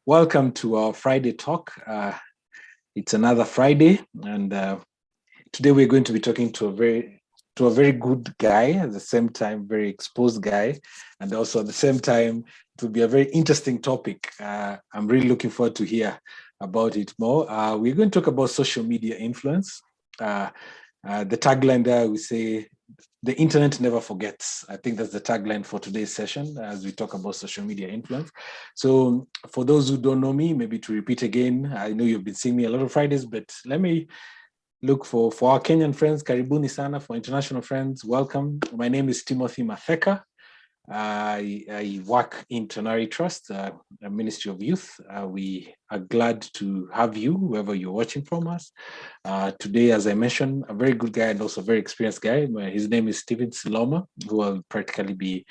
Welcome to our Friday talk. It's another Friday, and today we're going to be talking to a very good guy, at the same time very exposed guy, and also at the same time it will be a very interesting topic. I'm really looking forward to hear about it more. We're going to talk about social media influence. The tagline there, we say, the internet never forgets. I think that's the tagline for today's session as we talk about social media influence. So for those who don't know me, maybe to repeat again, I know you've been seeing me a lot of Fridays, but let me look for our Kenyan friends, karibuni sana. For international friends, welcome. My name is Timothy Matheka. I work in Tonari Trust, a Ministry of Youth. We are glad to have you, whoever you're watching from us. Today, as I mentioned, a very good guy and also a very experienced guy. His name is Steven Siloma, who will practically be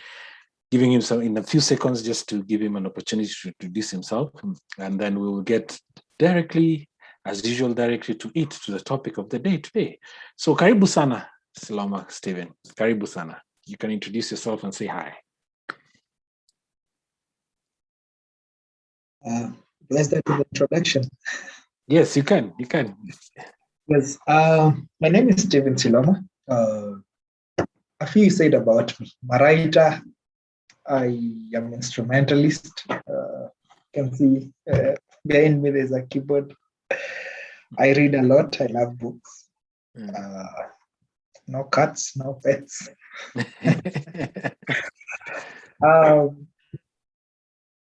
giving him some in a few seconds just to give him an opportunity to introduce himself. And then we will get directly, as usual, directly to the topic of the day today. So karibu sana, Siloma, Steven. Karibu sana. You can introduce yourself and say hi. Let's start with the introduction. Yes, you can. You can. Yes. My name is Steven Siloma. A few said about me. I'm a writer. I am instrumentalist. You can see behind me there's a keyboard. I read a lot. I love books. No cats, no pets.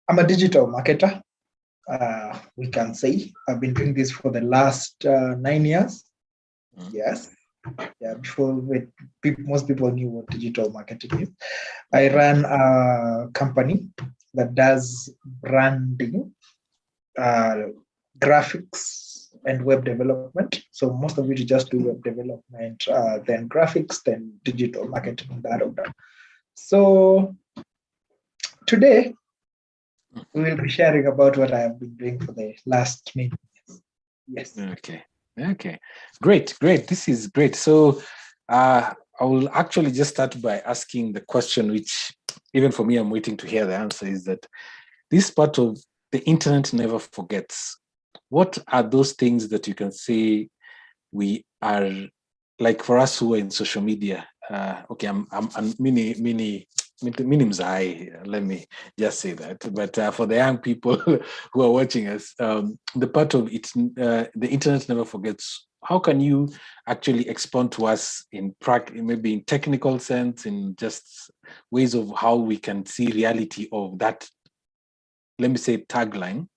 I'm a digital marketer. We can say I've been doing this for the last 9 years. Yes. Yeah, before most people knew what digital marketing is. I run a company that does branding, graphics, and web development. So most of it is just do web development, then graphics, then digital marketing, that order. So today, we will be sharing about what I have been doing for the last many years. Yes. Okay. Great. This is great. So I will actually just start by asking the question, which even for me, I'm waiting to hear the answer, is that this part of the internet never forgets. What are those things that you can say we are, like for us who are in social media? Okay, I'm mzai, let me just say that. But for the young people who are watching us, the part of it, the internet never forgets. How can you actually explain to us in maybe in technical sense, in just ways of how we can see reality of that, let me say, tagline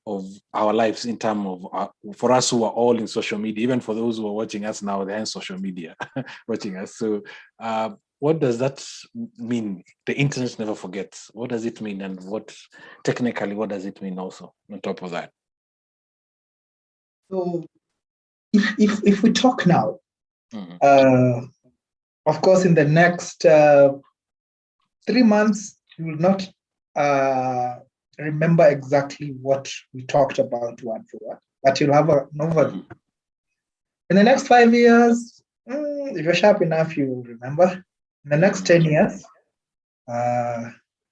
of our lives in terms of for us who are all in social media, even for those who are watching us now, they're in social media watching us. So what does that mean? The internet never forgets. What does it mean? And what does it mean also on top of that? So if we talk now, of course, in the next 3 months, you will not remember exactly what we talked about word for word, but you'll have an overview. In the next 5 years, if you're sharp enough, you'll remember. In the next 10 years,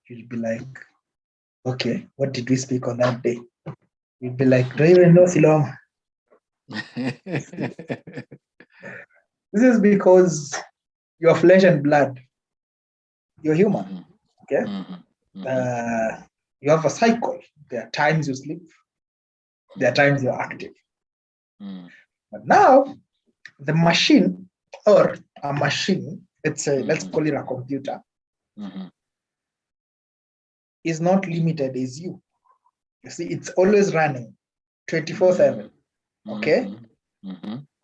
you'll be like, okay, what did we speak on that day? You'll be like, do you even know Siloma? This is because you're flesh and blood. You're human. Okay? You have a cycle. There are times you sleep. There are times you're active. But now, the machine, or a machine, let's call it a computer, is not limited as you. You see, it's always running 24/7. Okay?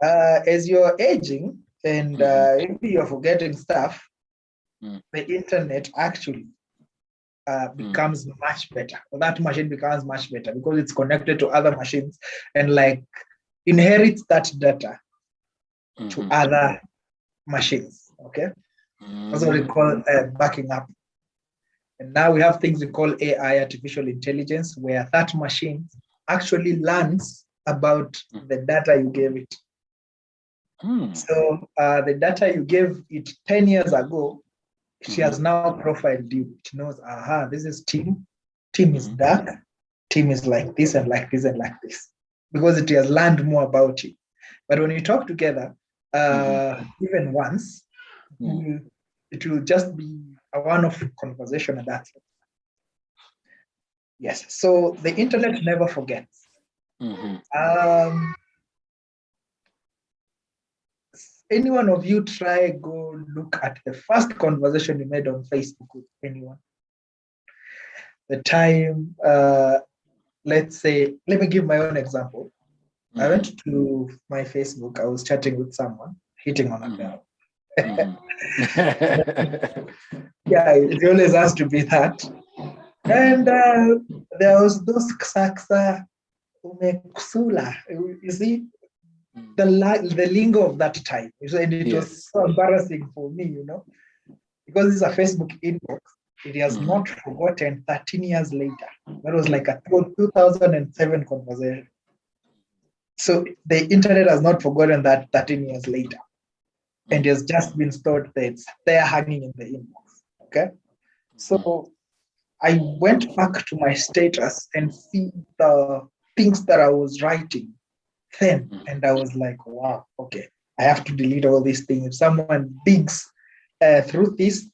As you're aging and maybe you're forgetting stuff, the internet actually becomes much better. Or that machine becomes much better because it's connected to other machines and like inherits that data to other machines. Okay, that's what we call backing up. And now we have things we call AI, artificial intelligence, where that machine actually learns about the data you gave it. So the data you gave it 10 years ago, she has now profiled you. It knows, this is Tim. Tim is dark. team is like this and like this and like this, because it has learned more about you. But when you talk together, even once, it will just be a one-off conversation, and that's it. Yes. So the internet never forgets. Any one of you try go look at the first conversation you made on Facebook with anyone? The time, let's say, let me give my own example. I went to my Facebook. I was chatting with someone, hitting on a girl. Yeah, it always has to be that. And there was those ksaksa umekusula. You see, the lingo of that time. And it was so embarrassing for me, because it's a Facebook inbox. It has not forgotten 13 years later. That was like a 2007 conversation. So the internet has not forgotten that 13 years later. And it has just been stored there. It's there hanging in the inbox. Okay. So I went back to my status and see the things that I was writing then. And I was like, wow, okay, I have to delete all these things. If someone digs through this,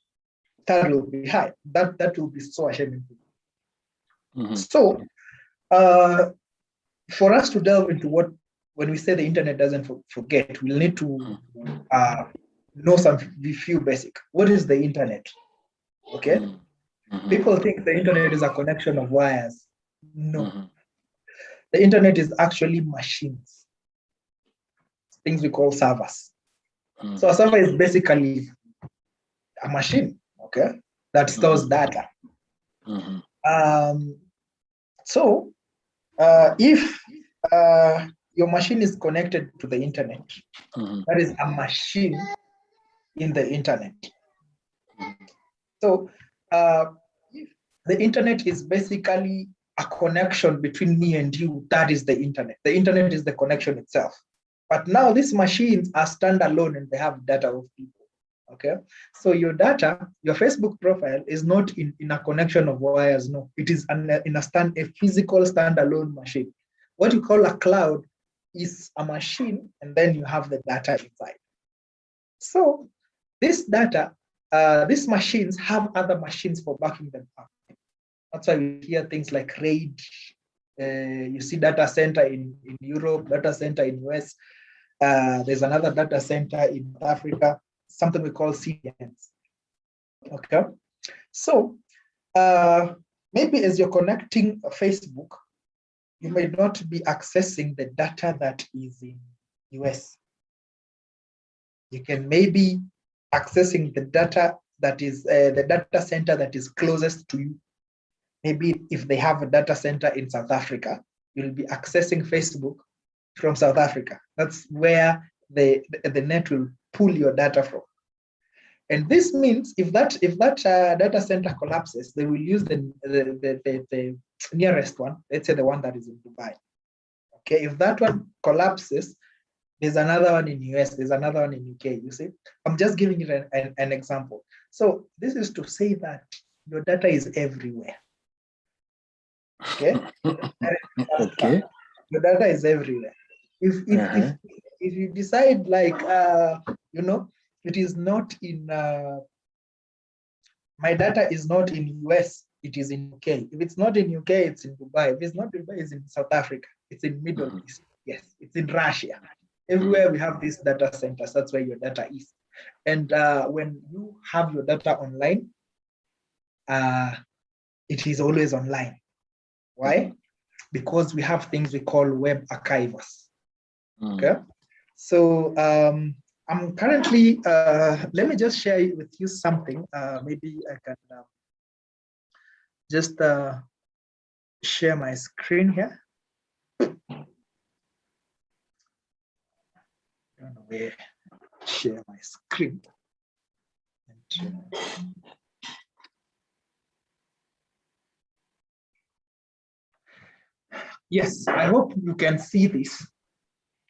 that will be high. That will be so ashamed. So for us to delve into when we say the internet doesn't forget, we'll need to know some few basic. What is the internet? Okay. People think the internet is a connection of wires. No. The internet is actually machines, things we call servers. So a server is basically a machine, okay, that stores data. So if your machine is connected to the internet, that is a machine in the internet. So if the internet is basically a connection between me and you, that is the internet. The internet is the connection itself. But now these machines are standalone and they have data of people. Okay. So your data, your Facebook profile is not in a connection of wires. No, it is a physical standalone machine. What you call a cloud is a machine, and then you have the data inside. So this data, these machines have other machines for backing them up. That's why we hear things like RAID. You see data center in Europe, data center in US. There's another data center in Africa, something we call CDNs. Okay. So maybe as you're connecting Facebook, you may not be accessing the data that is in US. You can maybe accessing the data that is the data center that is closest to you. Maybe if they have a data center in South Africa, you'll be accessing Facebook from South Africa. That's where the net will pull your data from. And this means if that data center collapses, they will use the nearest one. Let's say the one that is in Dubai. Okay, if that one collapses, there's another one in US, there's another one in UK. You see, I'm just giving you an example. So this is to say that your data is everywhere. Okay. Okay. Your data is everywhere. If you decide like it is not in my data is not in US, it is in UK. If it's not in UK, it's in Dubai. If it's not Dubai, it's in South Africa. It's in Middle East. Yes, it's in Russia. Everywhere we have these data centers, that's where your data is. And when you have your data online, it is always online. Why? Because we have things we call web archivers. Okay. So I'm currently, let me just share with you something. Maybe I can just share my screen here. I don't know where share my screen. Yes, I hope you can see this.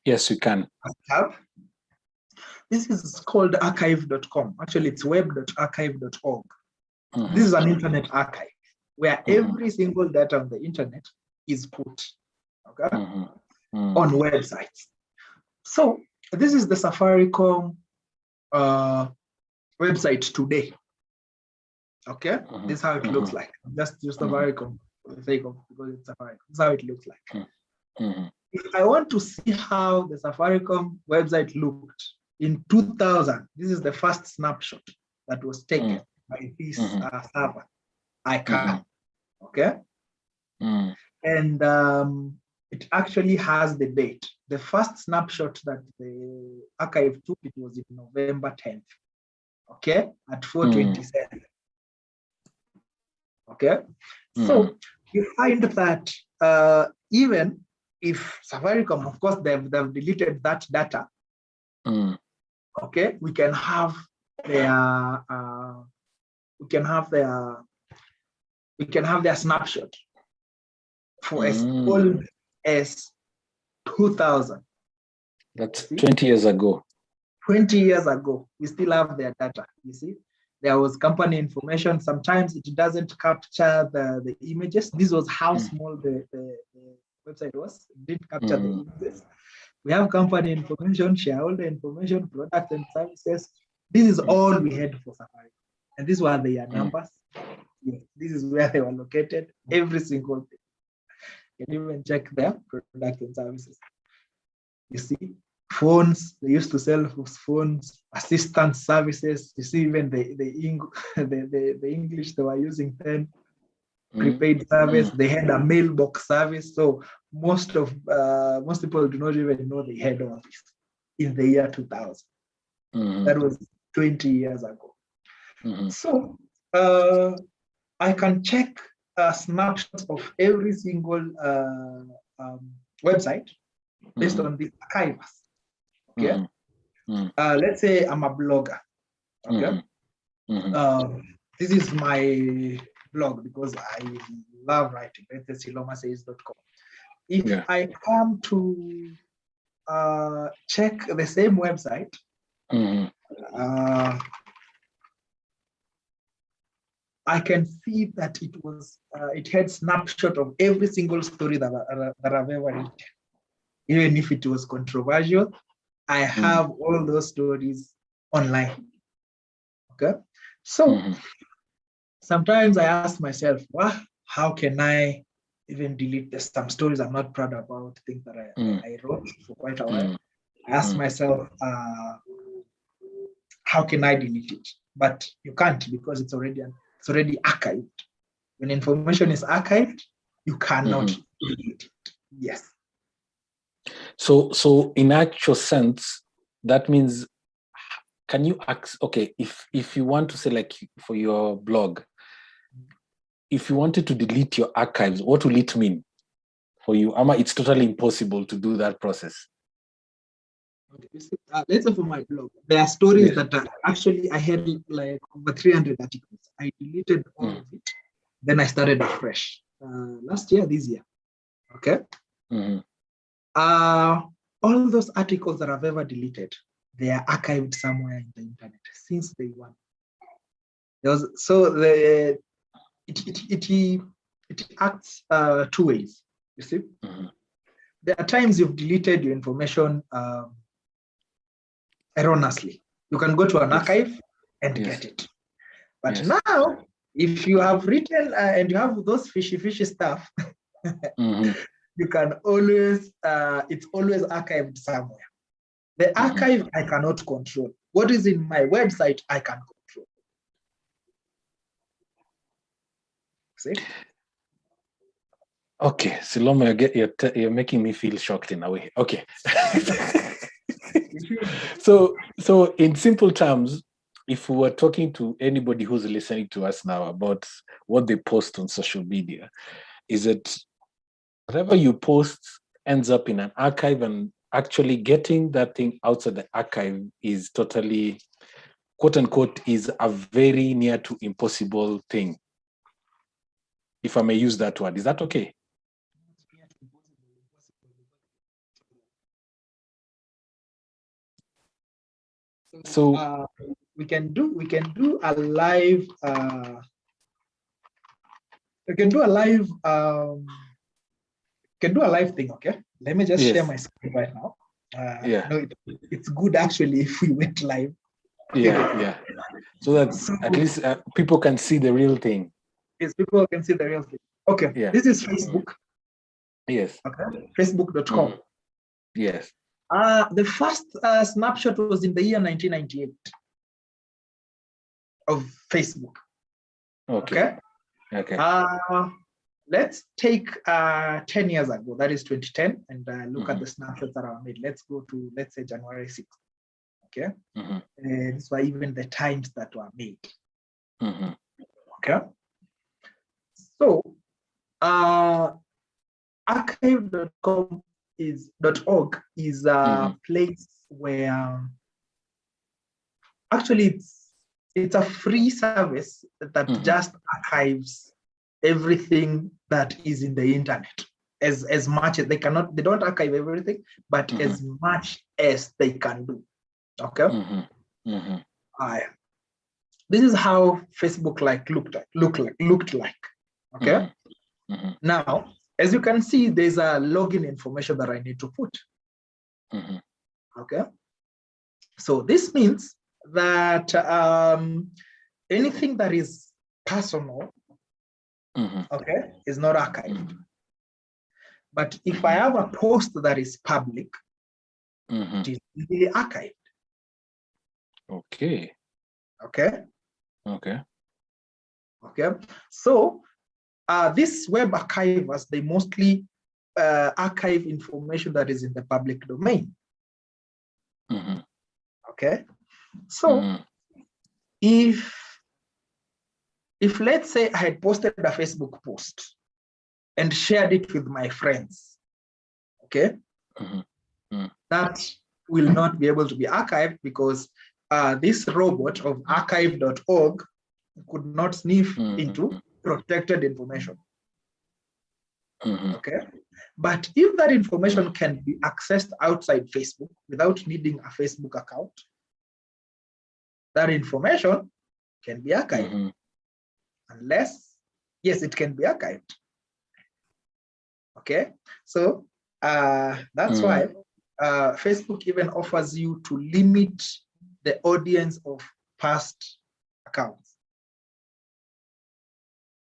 Yes, we can. This is called archive.com. Actually, it's web.archive.org. This is an internet archive where every single data on the internet is put, okay, on websites. So this is the Safaricom website today. Okay, this is how it looks like. Just Safaricom for the sake of, because it's Safaricom. This is how it looks like. If I want to see how the Safaricom website looked in 2000, this is the first snapshot that was taken by this server. I can, okay? And it actually has the date. The first snapshot that the archive took, it was in November 10th, okay, at 4:27. Okay, so you find that even if Safaricom, of course, they've deleted that data, okay, we can have their snapshot for as old as 2000. That's 20 years ago. 20 years ago, we still have their data. You see, there was company information. Sometimes it doesn't capture the images. This was how small the website was. It didn't capture the images. We have company information, shareholder information, products and services. This is all we had for Safari. And these were their numbers. Yeah, this is where they were located, every single thing. You can even check their products and services. You see, phones, they used to sell phones, assistance services. You see, even the English they were using then, prepaid service. They had a mailbox service. So most people do not even know they had all this in the year 2000. That was 20 years ago. So I can check snapshots of every single website based on the archives. Okay. Let's say I'm a blogger. Okay. This is my blog because I love writing. Let's say silomasays.com. If I come to check the same website, I can see that it had snapshot of every single story that I've ever written. Even if it was controversial, I have all those stories online. Okay, so sometimes I ask myself, well, how can I even delete some stories I'm not proud about, things that I wrote for quite a while. I ask myself, how can I delete it? But you can't, because it's already archived. When information is archived, you cannot delete it. Yes. So in actual sense, that means, can you ask, okay, if you want to say, like, for your blog, if you wanted to delete your archives, what will it mean for you? It's totally impossible to do that process. Okay. Let's say for my blog, there are stories that actually I had like over 300 articles. I deleted all of it. Then I started afresh last year, this year. Okay. All those articles that I've ever deleted, they are archived somewhere in the internet since day one. It acts two ways. You see, there are times you've deleted your information erroneously. You can go to an archive and get it. But now, if you have written and you have those fishy stuff, you can always, it's always archived somewhere. The archive I cannot control. What is in my website, I can control. See? Okay, Siloma, you're making me feel shocked in a way. Okay. So in simple terms, if we were talking to anybody who's listening to us now about what they post on social media, is that whatever you post ends up in an archive, and actually getting that thing outside the archive is totally, quote unquote, is a very near to impossible thing, if I may use that word. Is that okay? So we can do a live can do a live thing, okay? Let me just share Yes. my screen right now. Yeah. No, it's good actually if we went live. Yeah. So that at least people can see the real thing. Yes, people can see the real thing. Okay, Yeah. this is Facebook. Yes. Okay, facebook.com. Yes. The first snapshot was in the year 1998 of Facebook. Okay. Let's take 10 years ago, that is 2010, and look at the snapshots that are made. Let's go to, let's say, January 6th. Okay. These were even the times that were made. Okay. So, archive.com .org is a place where actually it's a free service that just archives everything that is in the internet as much as they don't archive everything, but as much as they can do. Okay. This is how Facebook looked like. Okay. Now, as you can see, there's a login information that I need to put. Okay. So this means that anything that is personal, okay, is not archived. But if I have a post that is public, it is easily archived. Okay. So these web archivers, they mostly archive information that is in the public domain. Okay. So if let's say I had posted a Facebook post and shared it with my friends, okay, that will not be able to be archived because this robot of archive.org could not sniff into protected information. Okay. But if that information can be accessed outside Facebook without needing a Facebook account, that information can be archived. Unless, yes, it can be archived. Okay. So that's why Facebook even offers you to limit the audience of past accounts.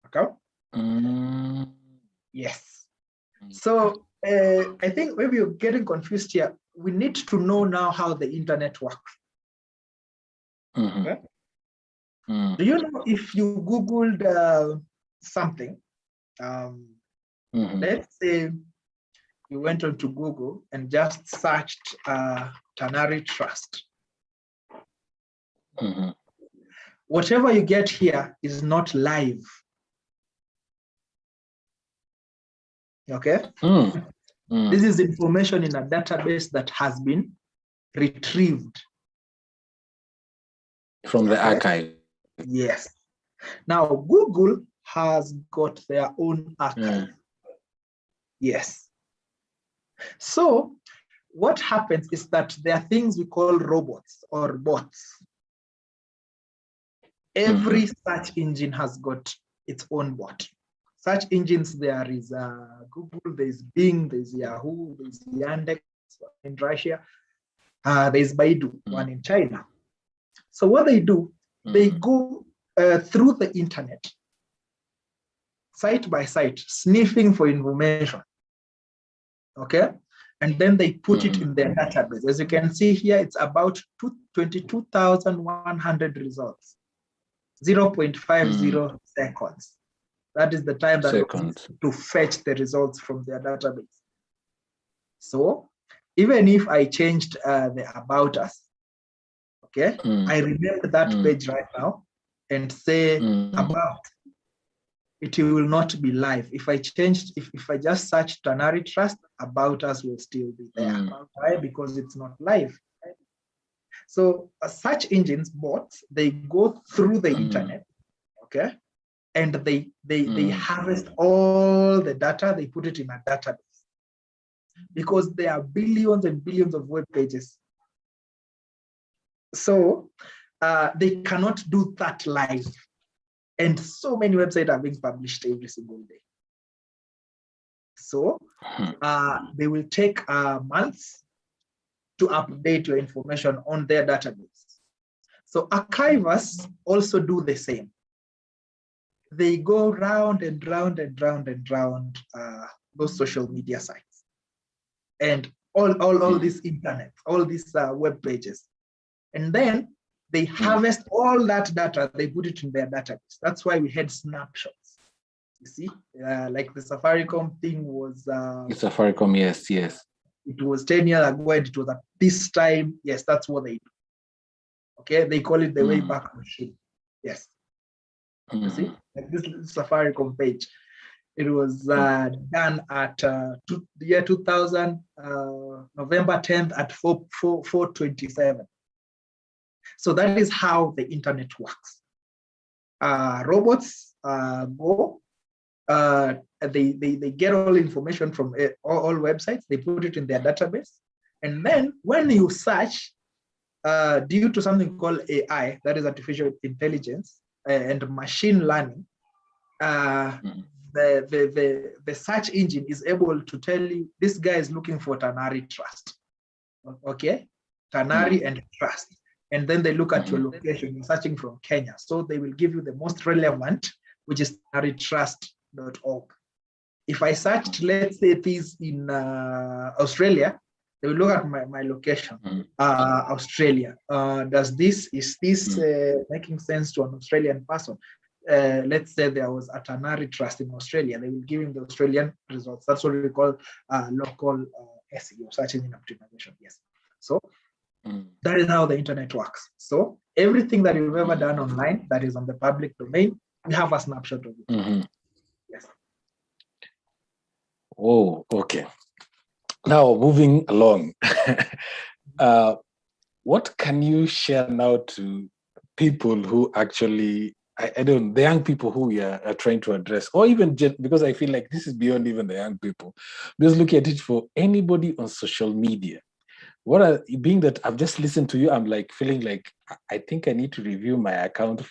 Okay. Yes. So I think maybe you're getting confused here. We need to know now how the internet works. Okay? Do you know if you Googled something, let's say you went onto Google and just searched Ternary Trust. Whatever you get here is not live. Okay? This is information in a database that has been retrieved from the archive. Yes. Now, Google has got their own archive. Yes. So what happens is that there are things we call robots or bots. Every search engine has got its own bot. Search engines, there is Google, there's Bing, there's Yahoo, there's Yandex in Russia, there's Baidu, one in China. So what they do, they go through the internet, site by site, sniffing for information. Okay, and then they put it in their database. As you can see here, it's about 22,100 results, 0.50 seconds. That is the time that it takes to fetch the results from their database. So even if I changed the about us, okay, I remember that page right now and say about, it will not be live. If I changed, if I just search Ternary Trust, about us will still be there. Why? Because it's not live. Right? So search engines, bots, they go through the internet, okay, and they harvest all the data, they put it in a database. Because there are billions and billions of web pages. So they cannot do that live. And so many websites are being published every single day. So they will take months to update your information on their database. So archivers also do the same. They go round and round and round and round those social media sites and all this internet, all these web pages. And then they harvest all that data, they put it in their database. That's why we had snapshots. You see, like the Safaricom thing was... Safaricom, yes. It was 10 years ago and it was at this time. Yes, that's what they do. Okay, they call it the Wayback Machine. Yes. You see, like this Safaricom page. It was done at the year 2000, November 10th at 4:27. So that is how the internet works. Robots go, they get all information from all websites, they put it in their database. And then when you search, due to something called AI, that is artificial intelligence and machine learning, the search engine is able to tell you this guy is looking for Tanari Trust. Okay, Tanari and Trust. And then they look at your location, you're searching from Kenya. So they will give you the most relevant, which is tanaritrust.org. If I searched, let's say it is in Australia, they will look at my location, Australia. Is this making sense to an Australian person? Let's say there was a Tanari Trust in Australia, they will give him the Australian results. That's what we call local SEO, search engine optimization. Yes. So that is how the internet works. So everything that you've ever done online that is on the public domain, we have a snapshot of it. Yes. Oh, okay. Now moving along. What can you share now to people who actually, I don't, the young people who we are trying to address, or even because I feel like this is beyond even the young people, just look at it for anybody on social media. Being that I've just listened to you, I'm like feeling like I think I need to review my account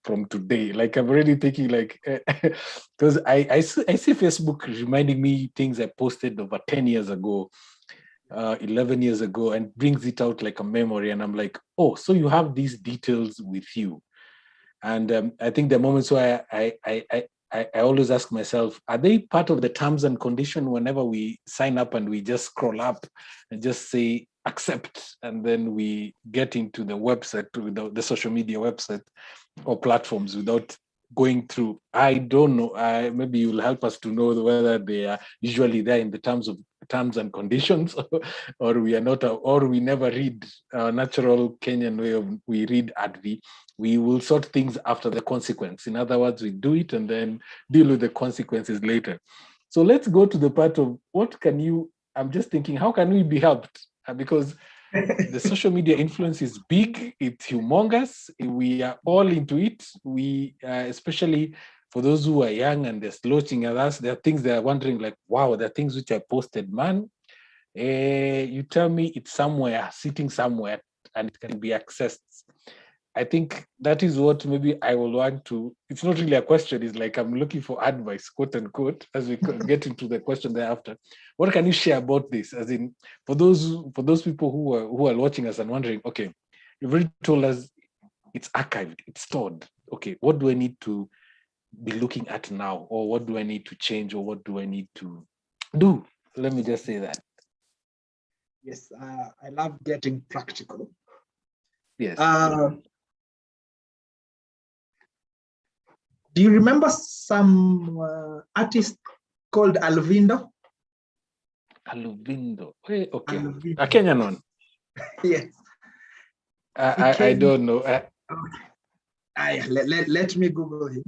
from today. Like I'm already thinking like, because I see Facebook reminding me things I posted over 10 years ago, 11 years ago, and brings it out like a memory. And I'm like, oh, so you have these details with you. And I think the moments where I always ask myself, are they part of the terms and condition whenever we sign up and we just scroll up and just say accept, and then we get into the website, the social media website or platforms without going through? I don't know. Maybe you'll help us to know whether they are usually there in the terms and conditions, or we are not, or we never read natural Kenyan way of we read advi. We will sort things after the consequence. In other words, we do it and then deal with the consequences later. So let's go to the part of what can you, I'm just thinking, how can we be helped? Because the social media influence is big, it's humongous. We are all into it. We, especially for those who are young and they're slouching at us, there are things they're wondering like, wow, there are things which I posted, man. You tell me it's somewhere, sitting somewhere, and it can be accessed. I think that is what maybe I will want to, it's not really a question, it's like I'm looking for advice, quote unquote, as we get into the question thereafter. What can you share about this? As in, for those people who are watching us and wondering, okay, you've already told us it's archived, it's stored. Okay, what do I need to be looking at now? Or what do I need to change? Or what do I need to do? Let me just say that. Yes, I love getting practical. Yes. Do you remember some artist called Alvindo? Alvindo. Hey, okay. Alvindo. A Kenyan one. Yes. I don't know. Let me Google him.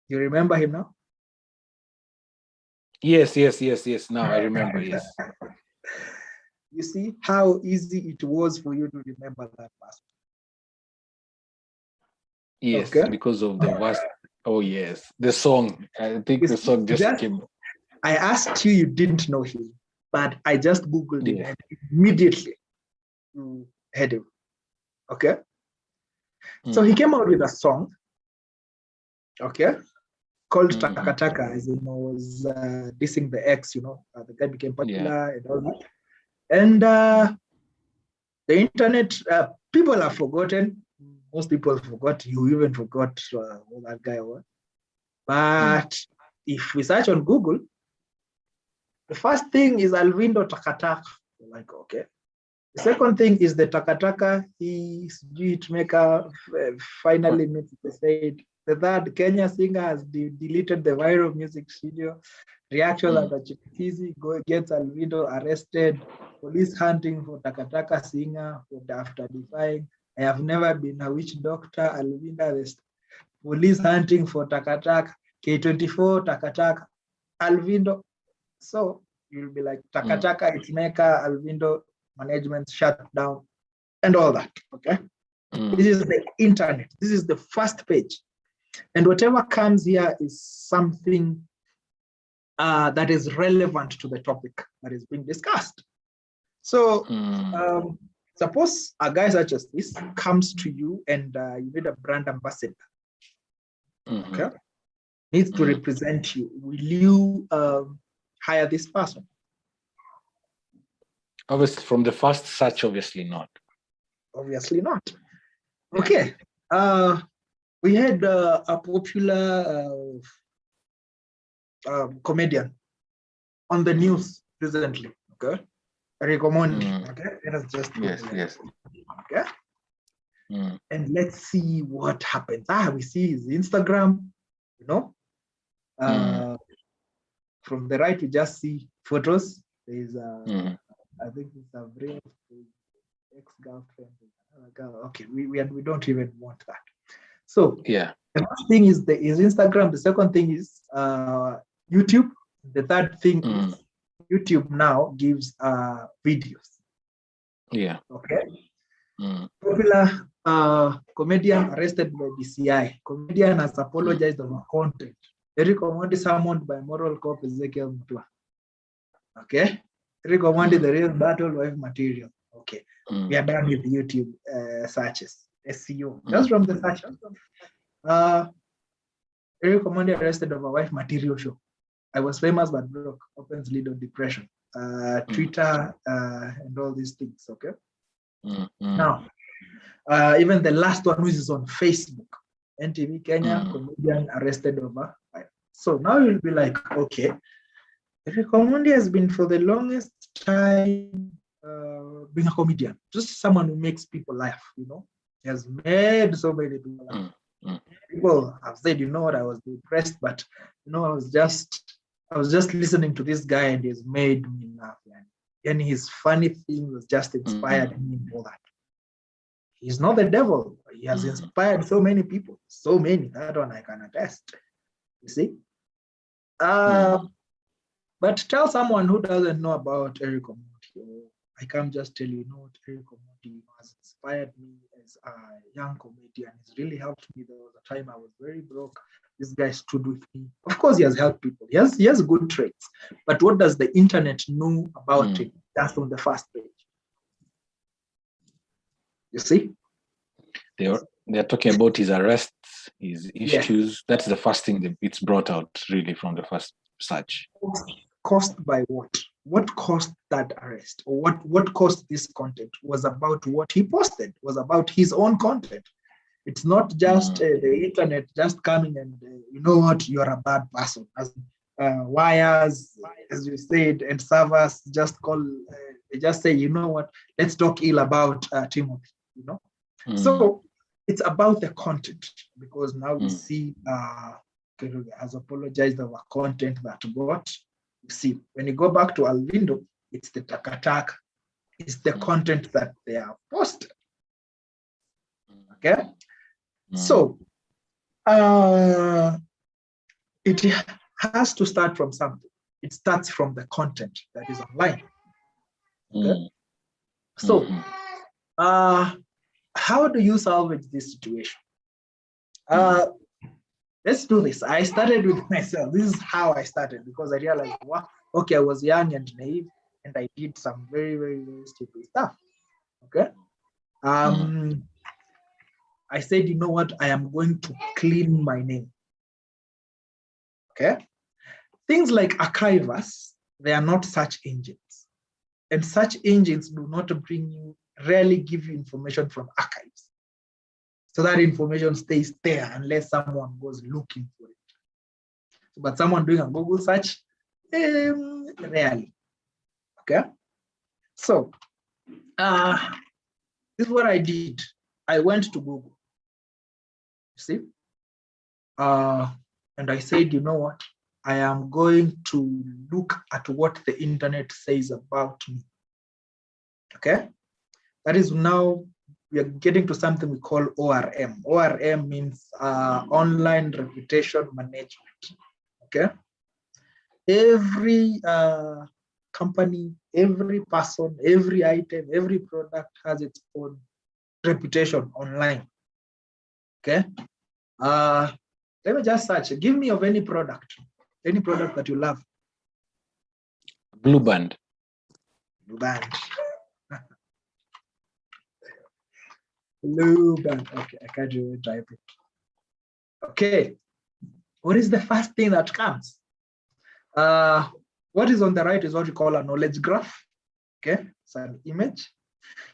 You remember him now? Yes. Now I remember, yes. You see how easy it was for you to remember that person. Yes, okay? Because of the worst. Oh, yes. The song. I think the song just came. I asked you didn't know him, but I just Googled him and immediately heard him. Okay? So he came out with a song. Okay? called Takataka, as you know, was dissing the ex, the guy became popular and all that. And the internet, people have forgotten. Most people forgot. You even forgot who that guy was. But if we search on Google, the first thing is Alvindo Takataka. Like, okay. The second thing is the Takataka. His maker finally meets the state. The third, Kenya singer has deleted the viral music video. Reaction at Chipkizi gets Alvindo arrested. Police hunting for Takataka singer after defying. I have never been a witch doctor. Alvindo arrested. Police hunting for Takataka. K24 Takataka. Alvindo. So you'll be like Takataka, its maker, Alvindo management shut down, and all that. Okay. This is the internet. This is the first page. And whatever comes here is something that is relevant to the topic that is being discussed. So suppose a guy such as this comes to you and you need a brand ambassador. Okay. Needs to represent you. Will you hire this person? Obviously, from the first search, obviously not. Obviously not. Okay. We had a popular comedian on the news recently. Okay. Recommend. Okay. Let us just yes. Okay. And let's see what happens. We see his Instagram, From the right, we just see photos. There's I think it's a brave ex-girlfriend. Okay, we don't even want that. So the first thing is Instagram. The second thing is YouTube. The third thing is YouTube now gives videos. Yeah. Okay. Popular comedian arrested by DCI. Comedian has apologized over content. Eric Omondi summoned by moral cop Ezekiel Mutua. Okay. Eric Omondi, the real battle wife material. Okay. We are done with YouTube searches. SEO. Just from the search. Eric Omondi arrested over wife material show. I was famous but broke. Opens lead on depression. Twitter and all these things. Okay. Now, even the last one, which is on Facebook, NTV Kenya, comedian arrested over. So now you'll be like, okay, Eric Omondi has been for the longest time being a comedian, just someone who makes people laugh, He has made so many people laugh. People have said, what, I was depressed, but I was just listening to this guy and he's made me laugh. And his funny thing was just inspired me and all that. He's not the devil. He has inspired so many people. So many. That one I can attest. You see? But tell someone who doesn't know about Eric Omondi. I can't just tell you, what Eric Omondi has inspired me as a young comedian. It's really helped me. There was a time I was very broke. This guy stood with me. Of course, he has helped people. He has good traits. But what does the internet know about him? That's on the first page. You see? They're talking about his arrests, his issues. That's the first thing that it's brought out really from the first search. Caused by what? What caused that arrest? Or what caused this content? Was about what he posted, was about his own content. It's not just the internet just coming and, you know what, you're a bad person. As wires, as you said, and servers just call, they just say, you know what, let's talk ill about Timothy, So it's about the content, because now we see has apologized over content that got. You see, when you go back to Alvindo, it's the Takataka, it's the content that they are posted. Okay? So it has to start from something. It starts from the content that is online. Okay? So how do you salvage this situation? Let's do this. I started with myself. This is how I started, because I realized, wow, okay, I was young and naive, and I did some very, very, very stupid stuff. Okay. I said, you know what? I am going to clean my name. Okay. Things like archivers, they are not search engines. And search engines do not rarely give you information from archives. So that information stays there unless someone goes looking for it. But someone doing a Google search, rarely. Okay. So this is what I did. I went to Google. See? And I said, you know what? I am going to look at what the internet says about me. Okay? That is now we are getting to something we call ORM. ORM means online reputation management. Okay? Every company, every person, every item, every product has its own reputation online. Okay? Let me just search. Give me of any product that you love. Blue Band. Blue Band. Blue Band. Okay, I can't even type it. Okay. What is the first thing that comes? What is on the right is what we call a knowledge graph. Okay, it's an image.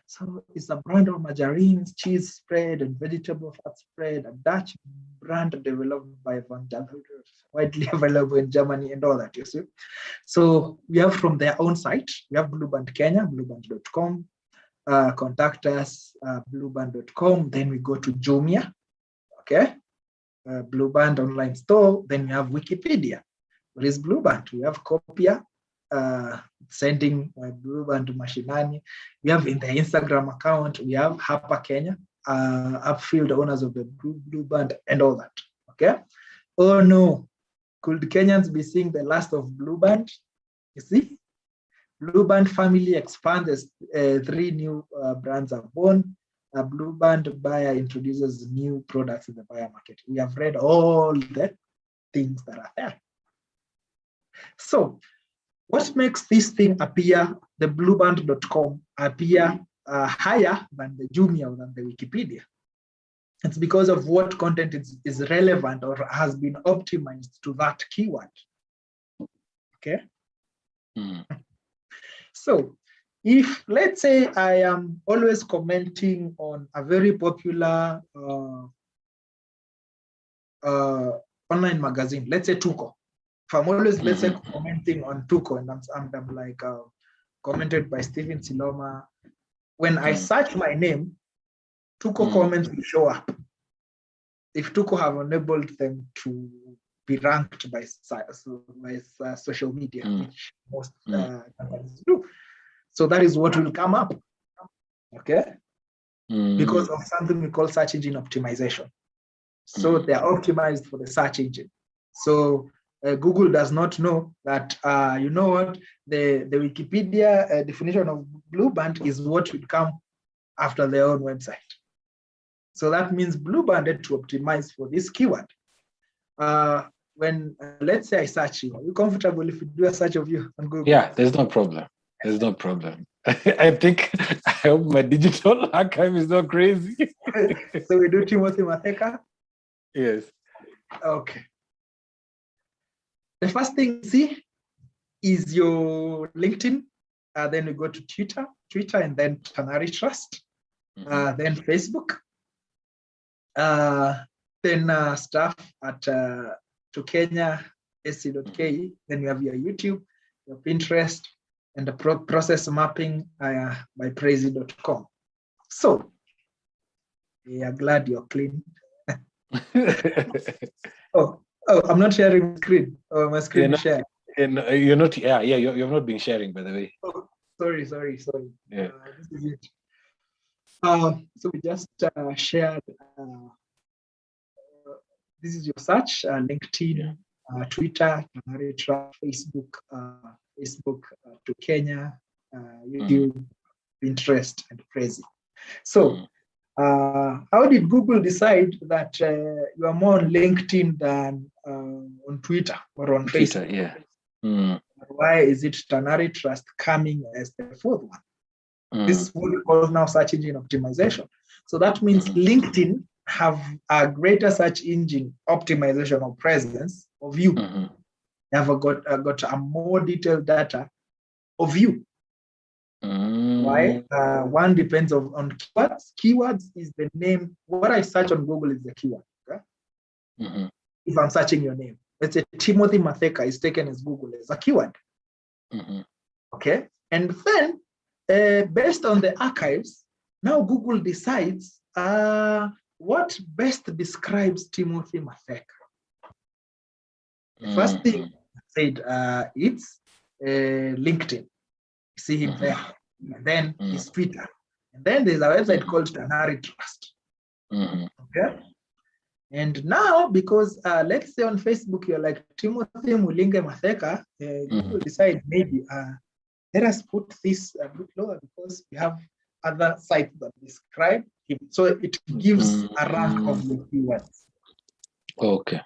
So it's a brand of margarines, cheese spread, and vegetable fat spread, a Dutch brand developed by Van Dalen, widely available in Germany and all that, you see. So we have from their own site, we have Blueband Kenya, blueband.com, contact us, blueband.com, then we go to Jumia, okay, Blueband online store, then we have Wikipedia. What is Blueband? We have Copia, sending Blueband to Mashinani. We have in the Instagram account, we have Hapa Kenya, upfield owners of the Blueband and all that, okay? Oh no, could Kenyans be seeing the last of Blueband? You see, Blueband family expands, 3 new brands are born. A Blueband buyer introduces new products in the buyer market. We have read all the things that are there. So what makes this thing appear, the blueband.com appear higher than the Jumia or than the Wikipedia? It's because of what content is relevant or has been optimized to that keyword. Okay. So if, let's say, I am always commenting on a very popular online magazine, let's say Tuko. If I'm always, let's say, commenting on Tuko, and I'm like commented by Stephen Siloma, when I search my name, Tuko comments will show up. If Tuko have enabled them to be ranked by social media, which most companies do. So that is what will come up, okay? Because of something we call search engine optimization. So they are optimized for the search engine. So Google does not know that, you know what, the Wikipedia definition of Blueband is what should come after their own website. So that means Blueband had to optimize for this keyword. When, let's say I search you, are you comfortable if we do a search of you on Google? Yeah, there's no problem. There's no problem. I hope my digital archive is not crazy. So we do Timothy Matheka? Yes. Okay. The first thing you see is your LinkedIn. Then we go to Twitter, and then Tanari Trust. Then Facebook. Then stuff at to Kenya, sc.ke. Then you have your YouTube, your Pinterest, and the process mapping by Prezi.com. So, we are glad you're clean. Oh, I'm not sharing the screen. Oh, my screen is shared. You're not, you've not been sharing, by the way. Oh, sorry. Yeah. This is it. So we just shared, this is your search, LinkedIn, Twitter, Facebook, to Kenya, YouTube, Pinterest, and Prezi. So how did Google decide that you are more on LinkedIn than on Twitter or on Facebook? Yeah. Why is it Tanari Trust coming as the 4th one? This is what we call now search engine optimization. So that means LinkedIn have a greater search engine optimization or presence of you. They have got a more detailed data of you. Why? One depends on keywords. Keywords is the name. What I search on Google is the keyword. Okay? If I'm searching your name, let's say Timothy Matheka is taken as Google as a keyword. Okay, and then based on the archives, now Google decides what best describes Timothy Matheka. The first thing I said it's LinkedIn. You see him there. And then his Twitter. And then there's a website called Tanari Trust. Okay. And now, because let's say on Facebook, you're like Timothy Mulinge Matheka, Google decide maybe let us put this a bit lower because we have other sites that describe him. So it gives a rank of the keywords. Okay.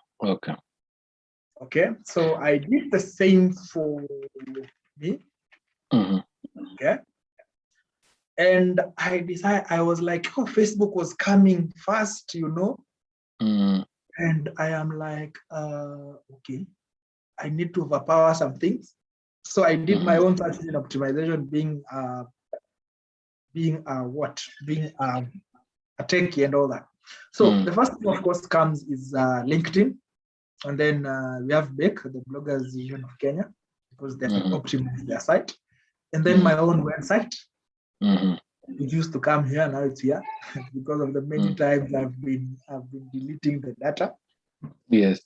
Okay. So I did the same for me. Okay. And I decided, I was like, oh, Facebook was coming fast, you know. And I am like, okay, I need to overpower some things. So I did my own search engine optimization, being a techie and all that. So the first thing, of course, comes is LinkedIn. And then we have Beck, the Bloggers Union of Kenya, because they optimized their site. And then my own website. It used to come here, now it's here because of the many times I've been deleting the data. Yes.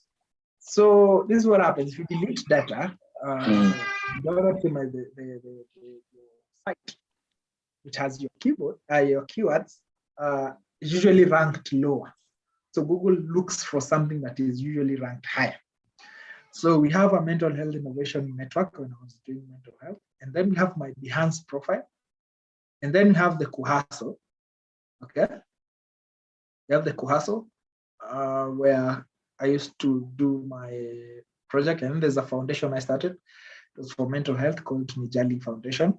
So this is what happens if you delete data. You don't optimize the site, which has your keywords, is usually ranked lower. So Google looks for something that is usually ranked higher. So we have a mental health innovation network when I was doing mental health, and then we have my Behance profile. And then we have the Kuhaso, okay? We have the Kuhaso, where I used to do my project, and there's a foundation I started. It was for mental health called Nijali Foundation.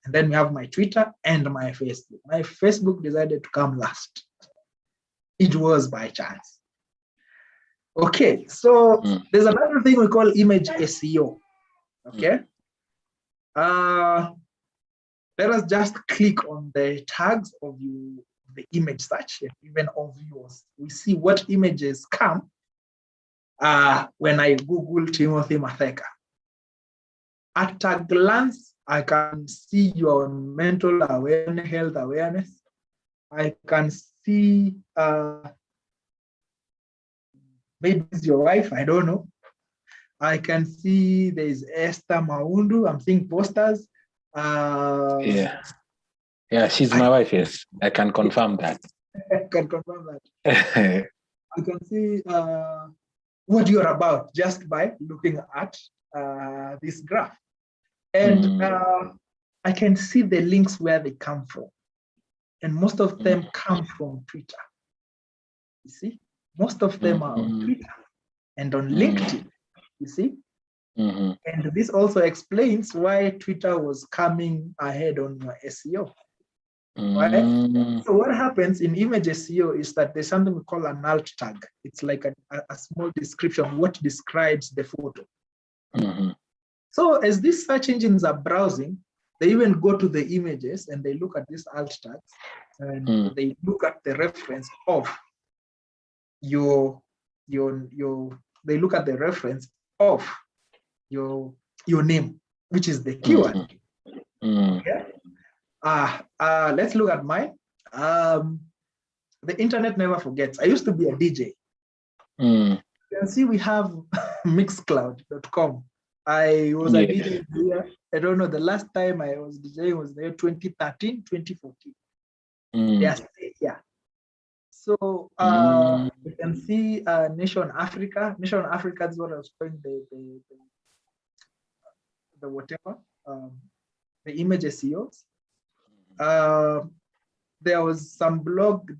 And then we have my Twitter and my Facebook. My Facebook decided to come last. It was by chance. Okay, so there's another thing we call image SEO, okay? Let us just click on the tags of the image search, and even of yours. We see what images come when I Google Timothy Matheka. At a glance, I can see your mental awareness, health awareness. I can see maybe it's your wife, I don't know. I can see there's Esther Maundu. I'm seeing posters. Yeah, she's my wife, yes. I can confirm that. I can confirm that. I can see what you're about just by looking at this graph. And I can see the links where they come from. And most of them come from Twitter. You see? Most of them are on Twitter and on LinkedIn. You see? And this also explains why Twitter was coming ahead on your SEO. Right? So what happens in image SEO is that there's something we call an alt tag. It's like a small description of what describes the photo. So as these search engines are browsing, they even go to the images and they look at these alt tags and they look at the reference of they look at the reference of your name, which is the keyword. Okay? Let's look at mine. The internet never forgets. I used to be a DJ. You can see we have mixcloud.com. I was a DJ here. I don't know, the last time I was DJing was there 2013, 2014. Yes, yeah. So you can see Nation Africa. Nation Africa is what I was calling the whatever, the image SEOs. There was some blog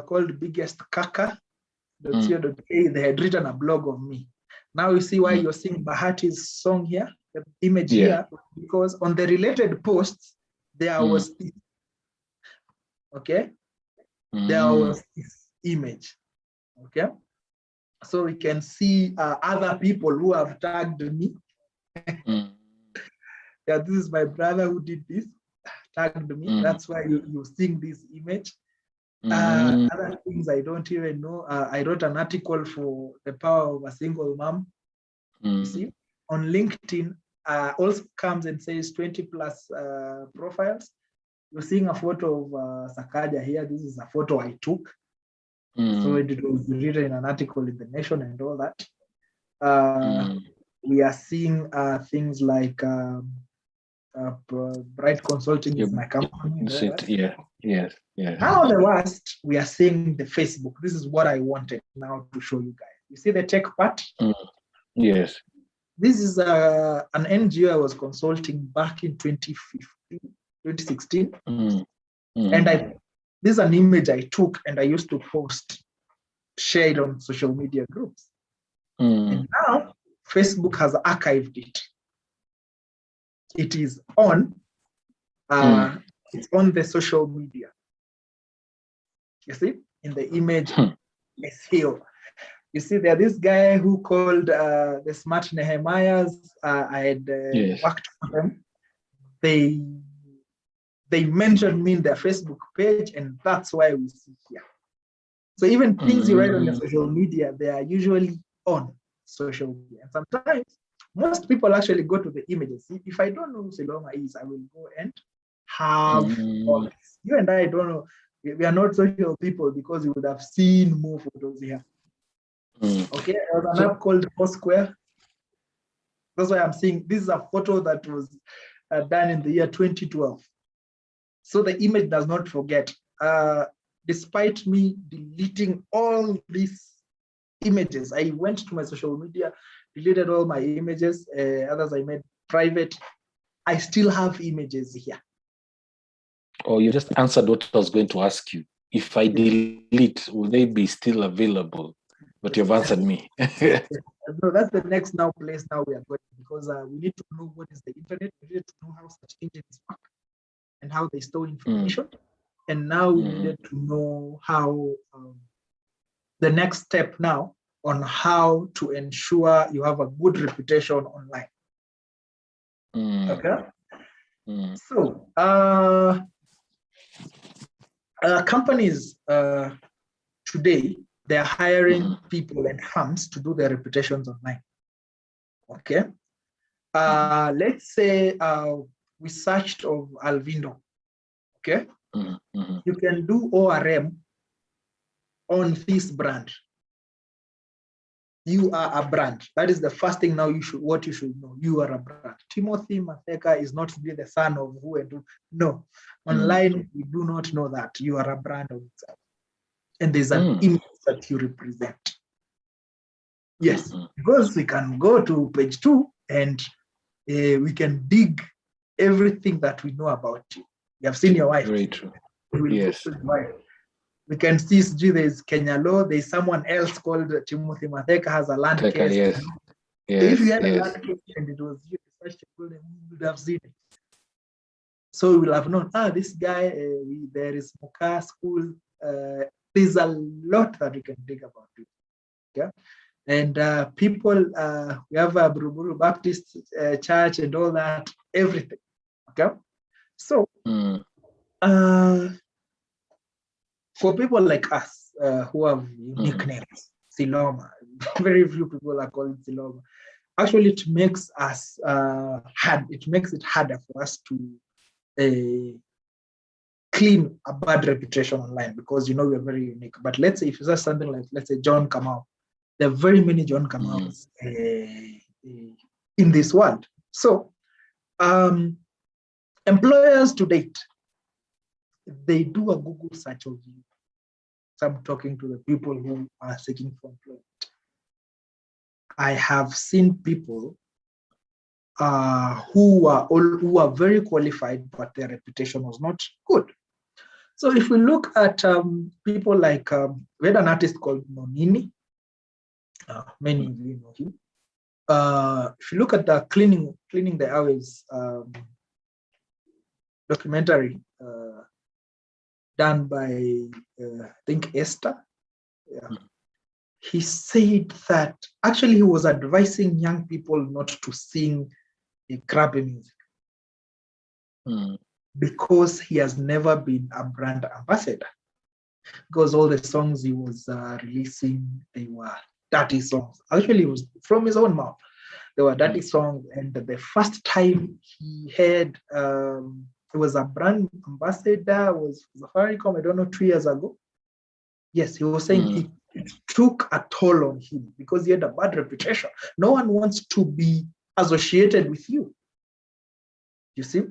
called Biggest Kaka.co.uk. They had written a blog of me. Now you see why you're seeing Bahati's song here, the image here, because on the related posts, there was this. Okay? There was this image. Okay? So we can see other people who have tagged me. Yeah, this is my brother who did this, tagged me. That's why you're seeing this image. Other things I don't even know. I wrote an article for the power of a single mom. You see, on LinkedIn, also comes and says 20 plus profiles. You're seeing a photo of Sakaja here. This is a photo I took. So it was written in an article in the Nation and all that. We are seeing things like Bright Consulting is my company. Yes. Now the worst, we are seeing the Facebook. This is what I wanted now to show you guys. You see the tech part? Yes. This is an NGO I was consulting back in 2015, 2016. And this is an image I took and I used to post, share it on social media groups. And now Facebook has archived it. It is on, it's on the social media. You see, in the image is here. You see, there's this guy who called the Smart Nehemiahs. I had worked for them. They mentioned me in their Facebook page, and that's why we see here. So even things you write on your social media, they are usually on social media. And sometimes most people actually go to the images. If I don't know who Siloma is, I will go and have all this. You and I don't know. We are not social people because you would have seen more photos here. Okay, there was an app called Foursquare. That's why I'm saying this is a photo that was done in the year 2012. So the image does not forget. Despite me deleting all these images, I went to my social media, deleted all my images, others I made private. I still have images here. Oh, you just answered what I was going to ask you. If I delete, will they be still available? But you've answered me. No, that's the next place now we are going, because we need to know what is the internet. We need to know how such engines work and how they store information. And now we needed to know how the next step now on how to ensure you have a good reputation online. Okay. So companies today, they're hiring people and firms to do their reputations online. Okay. Let's say we searched of Alvindo. Okay. You can do ORM on this brand. You are a brand. That is the first thing now what you should know. You are a brand. Timothy Matheka is not to be the son of who and who. No. Online, we do not know that. You are a brand of itself. And there's an image that you represent. Yes, because we can go to page 2 and we can dig everything that we know about you. We have seen your wife. Very true. Yes. We can see there's Kenya Law, there's someone else called Timothy Matheka has a land case. Yes. If you had a land case and it was you, we would have seen it. So we will have known, this guy, there is Muka school. There's a lot that we can dig about it. Okay? And people, we have a Buruburu Baptist church and all that, everything. Okay? So, for people like us who have unique names, Siloma, very few people are called Siloma. Actually, it makes us hard. It makes it harder for us to clean a bad reputation online, because we're very unique. But let's say if you say something like, let's say John Kamau, there are very many John Kamaus in this world. So, employers to date, they do a Google search of you. So I'm talking to the people who are seeking for employment. I have seen people who are very qualified, but their reputation was not good. So if we look at people like, we had an artist called Nonini. Many of you know him. If you look at the Cleaning the Airwaves documentary done by, I think, Esther. Yeah. he said that actually he was advising young people not to sing crappy music because he has never been a brand ambassador. Because all the songs he was releasing, they were dirty songs. Actually, it was from his own mouth. They were dirty songs. And the first time he had, it was a brand ambassador, was Safaricom, I don't know, 2 years ago. Yes, he was saying it took a toll on him because he had a bad reputation. No one wants to be associated with you. You see?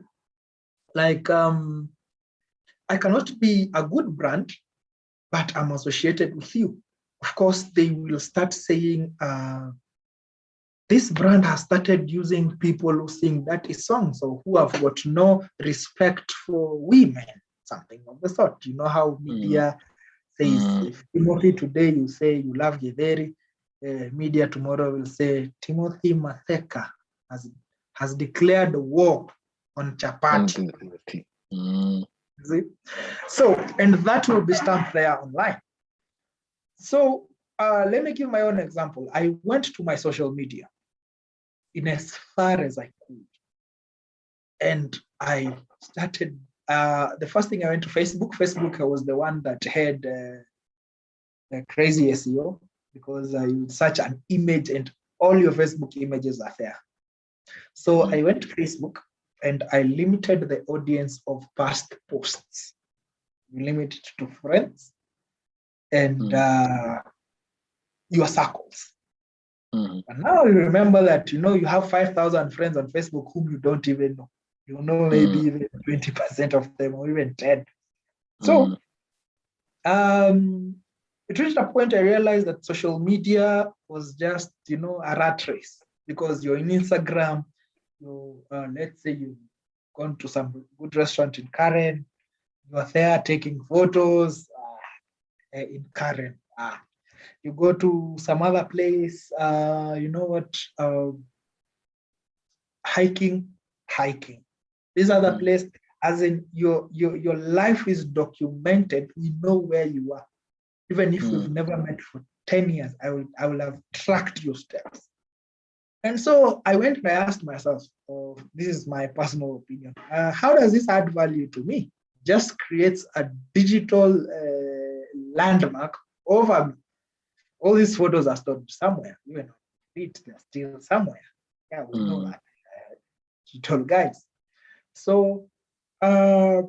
Like, I cannot be a good brand, but I'm associated with you. Of course, they will start saying, this brand has started using people who sing dirty songs or who have got no respect for women, something of the sort. You know how media says, if Timothy today you say you love Githeri, media tomorrow will say Timothy Matheka has declared war on chapati. See? So, and that will be stamped there online. So let me give my own example. I went to my social media in as far as I could. And I started, the first thing I went to Facebook. Facebook was the one that had the crazy SEO because you search an image and all your Facebook images are there. So I went to Facebook and I limited the audience of past posts. You limit it to friends and your circles. And now you remember that, you have 5,000 friends on Facebook whom you don't even know. You know maybe even 20% of them or even 10. So it reached a point I realized that social media was just, a rat race because you're in Instagram, let's say you've gone to some good restaurant in Karen, you're there taking photos in Karen. You go to some other place, hiking. These other places, as in your life is documented. We know where you are. Even if we've never met for 10 years, I will have tracked your steps. And so I went and I asked myself, this is my personal opinion, how does this add value to me? Just creates a digital landmark over me. All these photos are stored somewhere, even on feet, they're still somewhere. Yeah, we know that. Digital guys. So I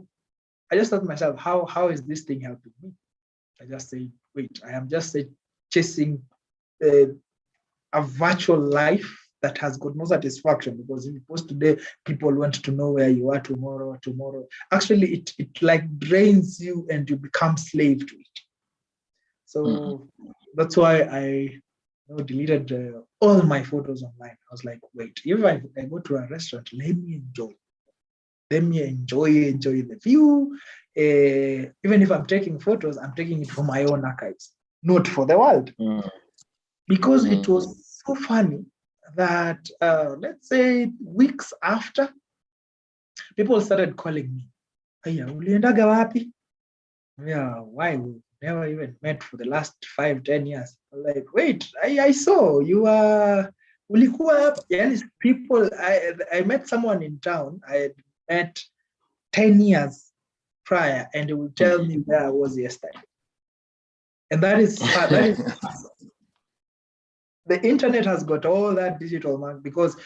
just thought to myself, how is this thing helping me? I just said, wait, I am just chasing a virtual life that has got no satisfaction, because if you post today, people want to know where you are tomorrow. Actually, it like drains you and you become slave to it. So that's why I deleted all my photos online. I was like, wait, if I go to a restaurant, let me enjoy the view. Even if I'm taking photos, I'm taking it for my own archives, not for the world. Because it was so funny that, let's say, weeks after, people started calling me, "Aya, uliendaga wapi?" Yeah, why? We never even met for the last 5-10 years. I'm like, wait, I saw you are ulikuwa. Yani, people, I met someone in town I had met 10 years prior, and they will tell me where I was yesterday. And that is the internet has got all that digital mark, because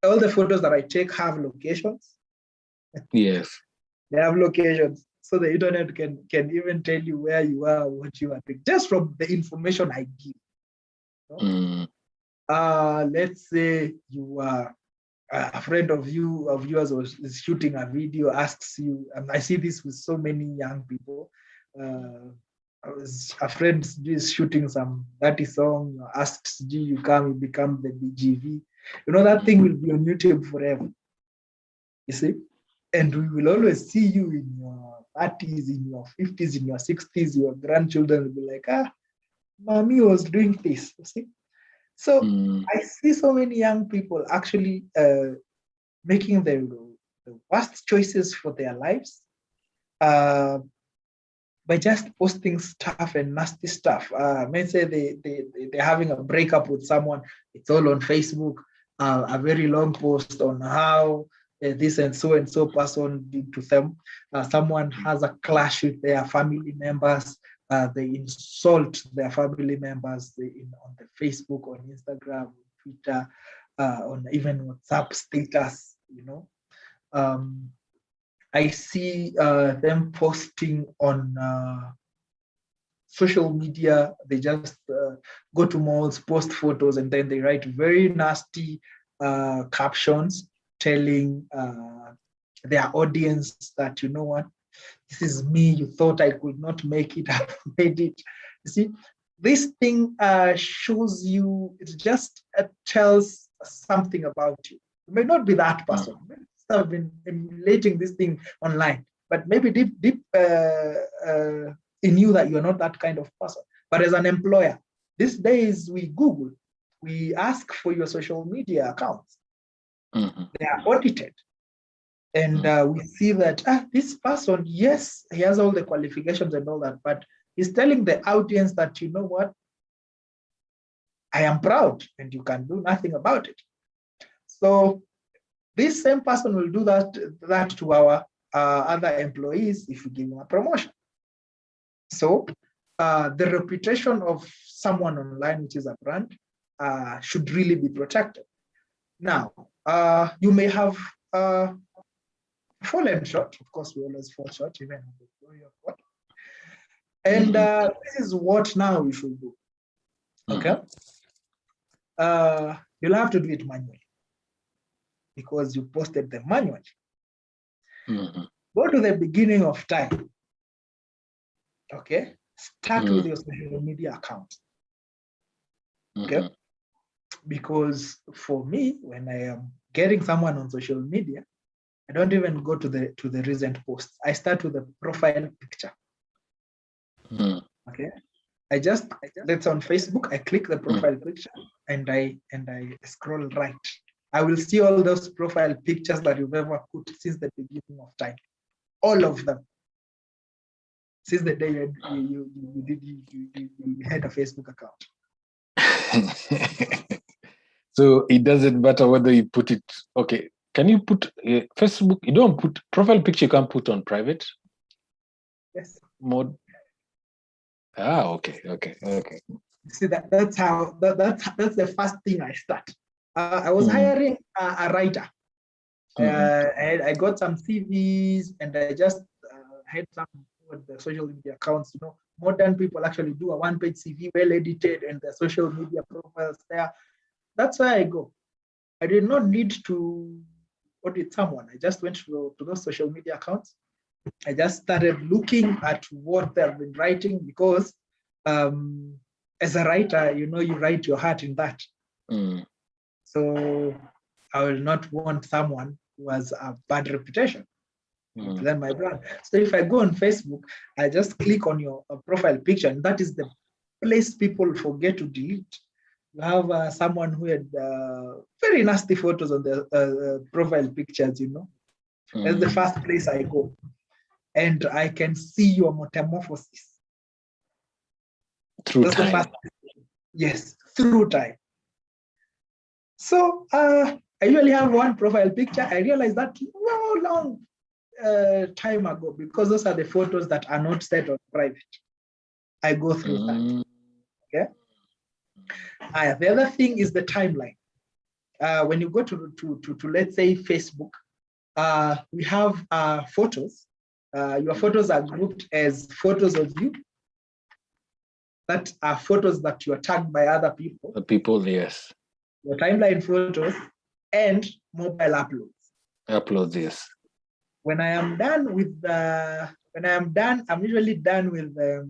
all the photos that I take have locations. Yes. They have locations. So the internet can even tell you where you are, what you are doing, just from the information I give. Let's say you are a friend of yours is shooting a video, asks you, and I see this with so many young people. A friend is shooting some dirty song, asks you come, you become the BGV. That thing will be on YouTube forever. You see? And we will always see you in your 30s, in your 50s, in your 60s. Your grandchildren will be like, mommy was doing this. You see? So I see so many young people actually making the worst choices for their lives, by just posting stuff and nasty stuff. May say they're having a breakup with someone. It's all on Facebook. A very long post on how this and so person did to them. Someone has a clash with their family members. They insult their family members on the Facebook, on Instagram, Twitter, on even WhatsApp status. I see them posting on social media. They just go to malls, post photos, and then they write very nasty captions telling their audience that, you know what, this is me. You thought I could not make it. I've made it. You see, this thing shows you, it just tells something about you. It may not be that person. Have been emulating this thing online, but maybe deep in you that you're not that kind of person. But as an employer, these days we Google, we ask for your social media accounts. They are audited. And we see that this person, yes, he has all the qualifications and all that, but he's telling the audience that, you know what, I am proud and you can do nothing about it. So this same person will do that to our other employees if we give them a promotion. So the reputation of someone online, which is a brand, should really be protected. Now, you may have fallen short. Of course, we always fall short, even in the glory of God. And this is what now we should do. Okay? You'll have to do it manually, because you posted them manually. Go to the beginning of time. Okay? Start with your social media account. Okay? Because for me, when I am getting someone on social media, I don't even go to the recent posts. I start with the profile picture. Okay? I just that's on Facebook. I click the profile picture and I scroll right. I will see all those profile pictures that you've ever put since the beginning of time. All of them. Since the day you had a Facebook account. So it doesn't matter whether you put it. Okay, can you put Facebook? You don't put profile picture. You can't put on private. Yes. Mode. Okay. See that's how that's the first thing I start. I was hiring a writer. I got some CVs and I just had some with the social media accounts. Modern people actually do a one-page CV, well edited, and the social media profiles there. That's where I go. I did not need to audit someone. I just went to those social media accounts. I just started looking at what they've been writing, because as a writer, you write your heart in that. So I will not want someone who has a bad reputation. Then my brand. So if I go on Facebook, I just click on your profile picture, and that is the place people forget to delete. You have someone who had very nasty photos on the profile pictures, That's the first place I go. And I can see your metamorphosis. Through time. Yes, through time. So I usually have one profile picture. I realized that long time ago, because those are the photos that are not set on private. I go through that. Okay. The other thing is the timeline. When you go to let's say Facebook, we have photos. Your photos are grouped as photos of you. That are photos that you are tagged by other people. The people, yes. Your timeline photos and mobile uploads. Uploads, yes. When I am done with I'm usually done with the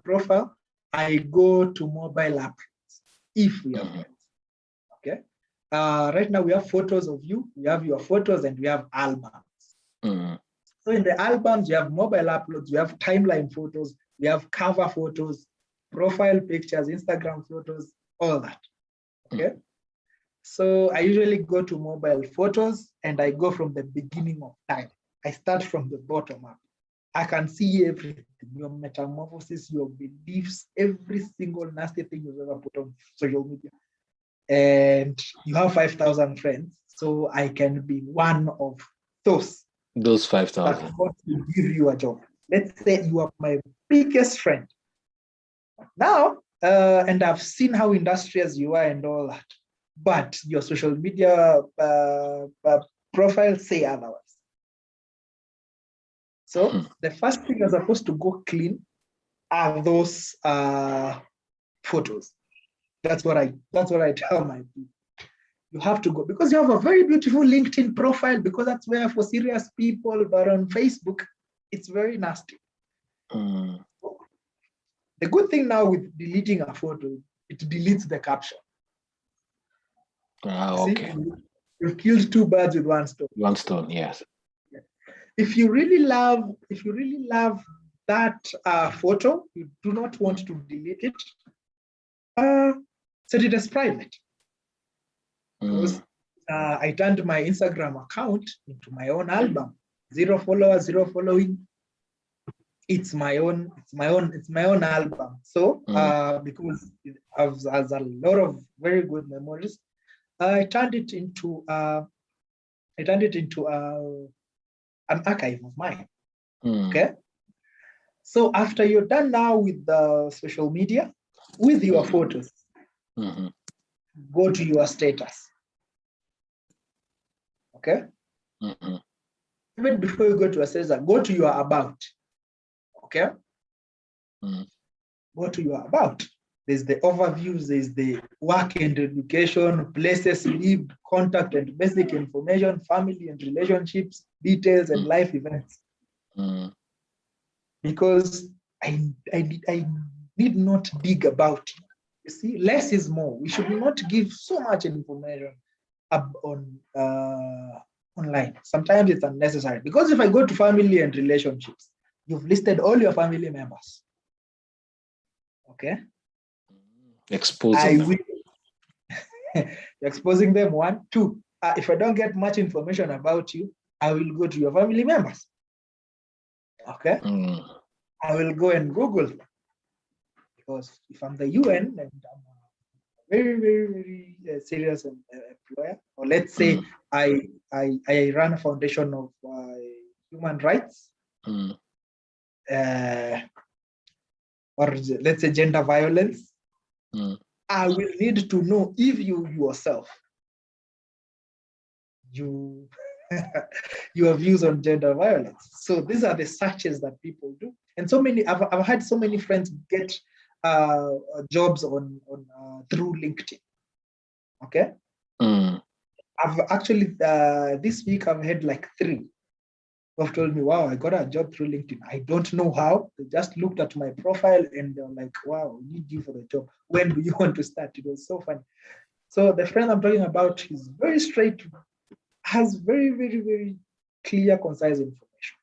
profile. I go to mobile uploads if we have friends. Okay. Right now we have photos of you. We have your photos and we have albums. So in the albums, you have mobile uploads, you have timeline photos, we have cover photos, profile pictures, Instagram photos, all that. Okay. So I usually go to mobile photos and I go from the beginning of time. I start from the bottom up. I can see everything, your metamorphosis, your beliefs, every single nasty thing you've ever put on social media. And you have 5,000 friends. So I can be one of those 5,000 that want to give you a job. Let's say you are my biggest friend. Now, and I've seen how industrious you are and all that, but your social media profile say otherwise. So the first thing you're supposed to go clean are those photos. That's what I tell my people. You have to go because you have a very beautiful LinkedIn profile, because that's where for serious people, but on Facebook, it's very nasty. The good thing now with deleting a photo, it deletes the caption. Okay. See, you've killed two birds with one stone. One stone, yes. If you really love that photo, you do not want to delete it, set it as private. Because I turned my Instagram account into my own album. 0 followers, 0 following. It's my own album. So because it has a lot of very good memories, I turned it into an archive of mine. Okay. So after you're done now with the social media, with your photos, go to your status. Okay. Even before you go to your status, go to your about. Okay. Go to your about. There's the overviews, there's the work and education, places lived, contact and basic information, family and relationships, details and life events. Because I need not dig about you. You see, less is more. We should not give so much information on online. Sometimes it's unnecessary. Because if I go to family and relationships, you've listed all your family members. Okay? Exposing them. You're exposing them, 1, 2. If I don't get much information about you, I will go to your family members. Okay? I will go and Google them. Because if I'm the UN and I'm a very, very, very serious employer, or let's say I run a foundation of human rights, or let's say gender violence, I will need to know if you yourself, your views on gender violence. So these are the searches that people do. And so many, I've had so many friends get jobs on through LinkedIn. Okay. I've actually this week I've had like 3 who have told me, wow, I got a job through LinkedIn. I don't know how. They just looked at my profile and they're like, wow, we need you for the job. When do you want to start? It was so funny. So the friend I'm talking about is very straight, has very, very, very clear, concise information.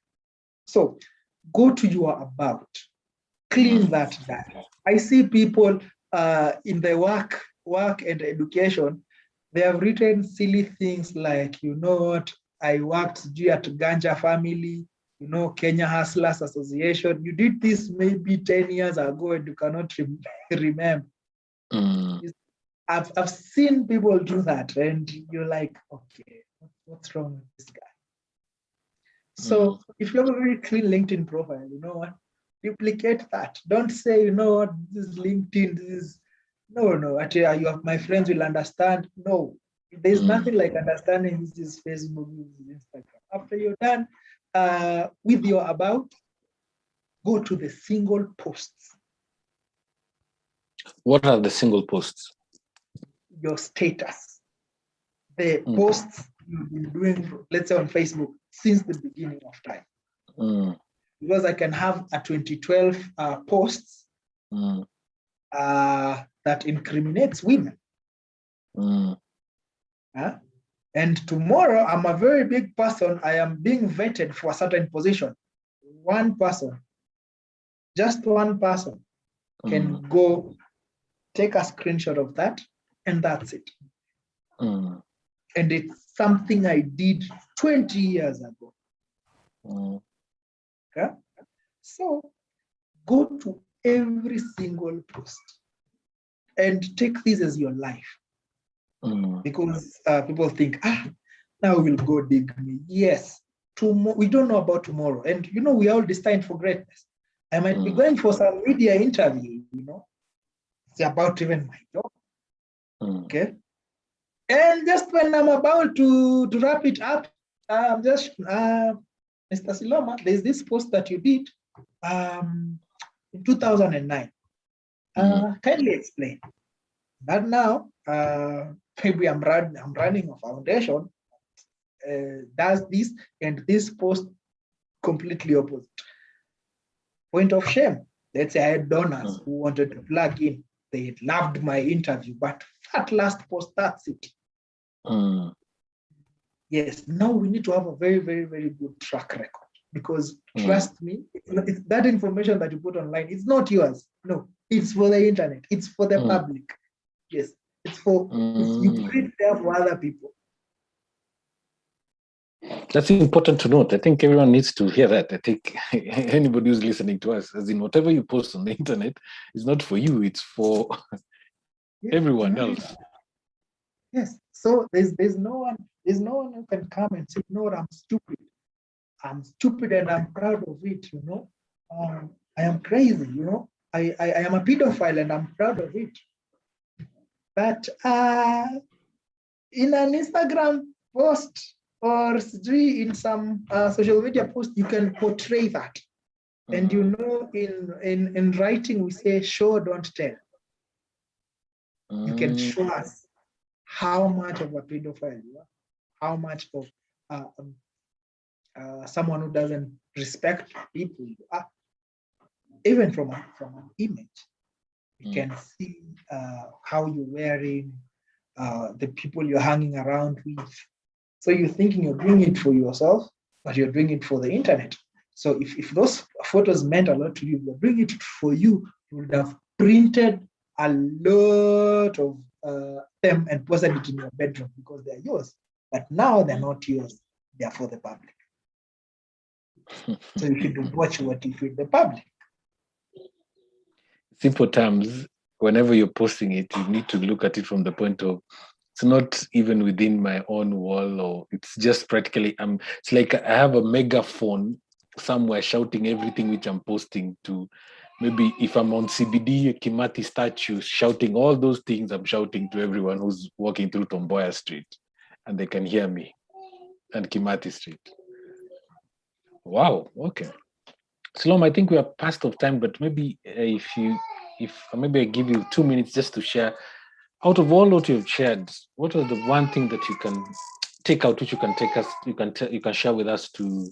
So go to your about, clean that data. I see people in the work and education, they have written silly things like, you know what, I worked at Ganja Family, you know, Kenya Hustlers Association. You did this maybe 10 years ago and you cannot remember. I've seen people do that and you're like, okay, what's wrong with this guy? So if you have a very clean LinkedIn profile, you know what? Duplicate that. Don't say, you know what, this is LinkedIn, this is, no, actually, you have, my friends will understand. No, there's nothing like understanding this is Facebook, this is Instagram. After you're done with your about, go to the single posts. What are the single posts? Your status. The posts you've been doing, let's say on Facebook, since the beginning of time. Because I can have a 2012 posts that incriminates women. And tomorrow, I'm a very big person. I am being vetted for a certain position. One person, just one person, can go take a screenshot of that, and that's it. And it's something I did 20 years ago. Okay? So go to every single post and take this as your life. Because people think, now we'll go dig me. Yes, we don't know about tomorrow. And, we are all destined for greatness. I might be going for some media interview, it's about even my job. Okay. And just when I'm about to wrap it up, Mr. Siloma, there's this post that you did in 2009. Kindly explain. But now, maybe I'm running a foundation, does this, and this post completely opposite. Point of shame. Let's say I had donors who wanted to plug in. They loved my interview, but that last post, that's it. Yes, now we need to have a very, very, very good track record, because trust me, it's that information that you put online, it's not yours. No, it's for the internet. It's for the public. Yes, it's for you put it there for other people. That's important to note. I think everyone needs to hear that. I think anybody who's listening to us, as in whatever you post on the internet, is not for you, it's for everyone else. Yes. So there's no one who can come and say, no, I'm stupid. I'm stupid and I'm proud of it, I am crazy, I am a pedophile and I'm proud of it. But in an Instagram post or in some social media post, you can portray that. And in writing, we say, show, don't tell. You can show us how much of a pedophile you are, how much of someone who doesn't respect people you are. Even from an image, you can see how you're wearing, the people you're hanging around with. So you're thinking you're doing it for yourself, but you're doing it for the internet. So if those photos meant a lot to you, you're doing it for you, you would have printed a lot of them and posted it in your bedroom because they're yours. But now they're not yours, they're for the public. So you should watch what you feed the public. Simple terms, whenever you're posting it, you need to look at it from the point of, it's not even within my own wall, or it's just practically, it's like I have a megaphone somewhere shouting everything which I'm posting to. Maybe if I'm on CBD, Kimati statue, shouting all those things, I'm shouting to everyone who's walking through Tomboya Street, and they can hear me, and Kimati Street. Wow, okay. Salom, I think we are past of time, but maybe maybe I give you 2 minutes just to share, out of all what you've shared, what was the one thing that you can take out, which you can share with us to